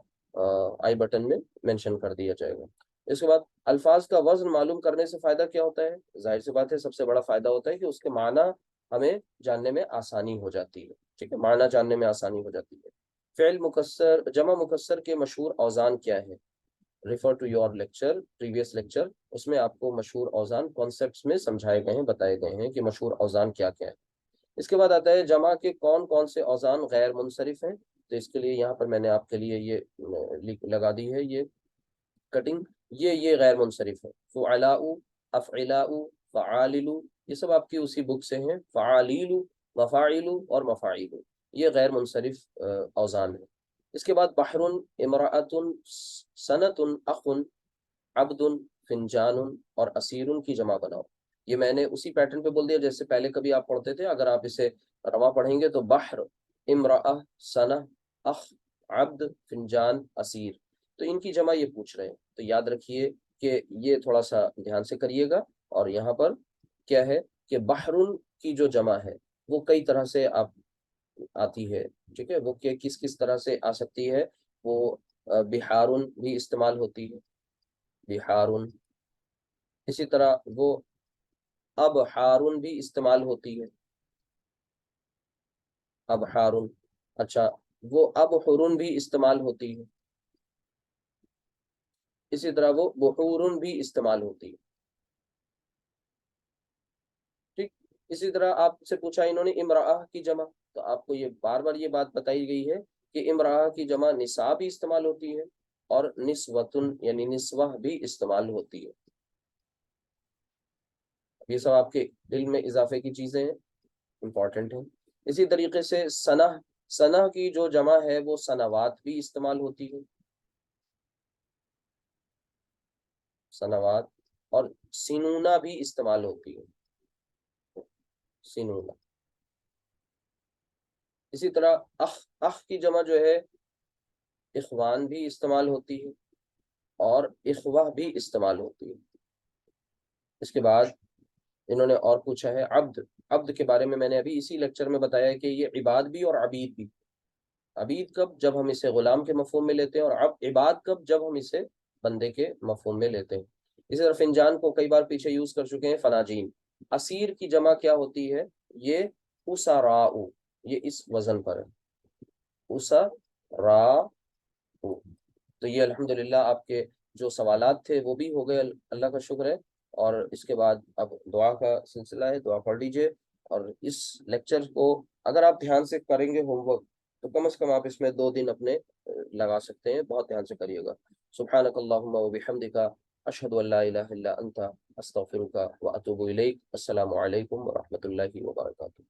آئی بٹن میں مینشن کر دیا جائے گا. اس کے بعد الفاظ کا وزن معلوم کرنے سے فائدہ کیا ہوتا ہے. ظاہر سی بات ہے سب سے بڑا فائدہ ہوتا ہے کہ اس کے معنی ہمیں جاننے میں آسانی ہو جاتی ہے. ٹھیک ہے، معنی جاننے میں آسانی ہو جاتی ہے. فعل مکسر جمع مکسر کے مشہور اوزان کیا ہے. Refer to your lecture, previous lecture, اس میں آپ کو مشہور اوزان کانسیپٹس میں سمجھائے گئے ہیں، بتائے گئے ہیں کہ مشہور اوزان کیا کیا ہے. اس کے بعد آتا ہے جمع کے کون کون سے اوزان غیر منصرف ہیں. تو اس کے لیے یہاں پر میں نے آپ کے لیے یہ لگا دی ہے یہ کٹنگ. یہ غیر منصرف ہے. فعلاء، افعلاء، فعالل، یہ سب آپ کی اسی بک سے ہیں. فعالیل، مفاعل اور مفاعیل، یہ غیر منصرف اوزان ہے. اس کے بعد بحر، امرأۃ، سنۃ، اخ، عبد، فنجان اور اسیر کی جمع بناؤ. یہ میں نے اسی پیٹرن پہ بول دیا جیسے پہلے کبھی آپ پڑھتے تھے. اگر آپ اسے رواں پڑھیں گے تو بحر، امرأہ، سنہ، اخ، عبد، فنجان، اسیر، تو ان کی جمع یہ پوچھ رہے ہیں. تو یاد رکھیے کہ یہ تھوڑا سا دھیان سے کریے گا. اور یہاں پر کیا ہے کہ بحرن کی جو جمع ہے وہ کئی طرح سے آپ آتی ہے. ٹھیک ہے، وہ کس کس طرح سے آ سکتی ہے. وہ بحارن بھی استعمال ہوتی ہے، بحارن. اسی طرح وہ ابحارن بھی استعمال ہوتی ہے، ابحارن. اچھا وہ ابحرن بھی استعمال ہوتی ہے. اسی طرح وہ بحورن بھی استعمال ہوتی ہے. ٹھیک. اسی طرح آپ سے پوچھا انہوں نے امرأہ کی جمع، تو آپ کو یہ بار بار یہ بات بتائی گئی ہے کہ امرأہ کی جمع نساء بھی استعمال ہوتی ہے اور نسوتن یعنی نسوہ بھی استعمال ہوتی ہے. یہ سب آپ کے علم میں اضافے کی چیزیں ہیں، امپورٹنٹ ہیں. اسی طریقے سے سنہ، سنہ کی جو جمع ہے وہ سنوات بھی استعمال ہوتی ہے، سنوات. اور سنونا بھی استعمال ہوتی ہے، سنونا. اسی طرح اخ کی جمع جو ہے اخوان بھی استعمال ہوتی ہے اور اخوہ بھی استعمال ہوتی ہے. اس کے بعد انہوں نے اور پوچھا ہے عبد. عبد کے بارے میں نے ابھی اسی لیکچر میں بتایا ہے کہ یہ عباد بھی اور عبید بھی. عبید کب، جب ہم اسے غلام کے مفہوم میں لیتے ہیں، اور عباد کب، جب ہم اسے بندے کے مفہوم میں لیتے ہیں. اسی طرح فنجان کو کئی بار پیچھے یوز کر چکے ہیں، فناجین. اسیر کی جمع کیا ہوتی ہے، یہ اسراء، یہ اس وزن پر ہے، اسراء. تو یہ الحمدللہ آپ کے جو سوالات تھے وہ بھی ہو گئے، اللہ کا شکر ہے. اور اس کے بعد اب دعا کا سلسلہ ہے، دعا پڑھ لیجئے. اور اس لیکچر کو اگر آپ دھیان سے کریں گے ہوم ورک تو کم از کم آپ اس میں 2 دن اپنے لگا سکتے ہیں، بہت دھیان سے کریے گا۔ سبحانک اللہم و بحمدک، اشہد ان لا الہ الا انت، استغفرک و اتوب الیک۔ السلام علیکم ورحمۃ اللہ وبرکاتہ۔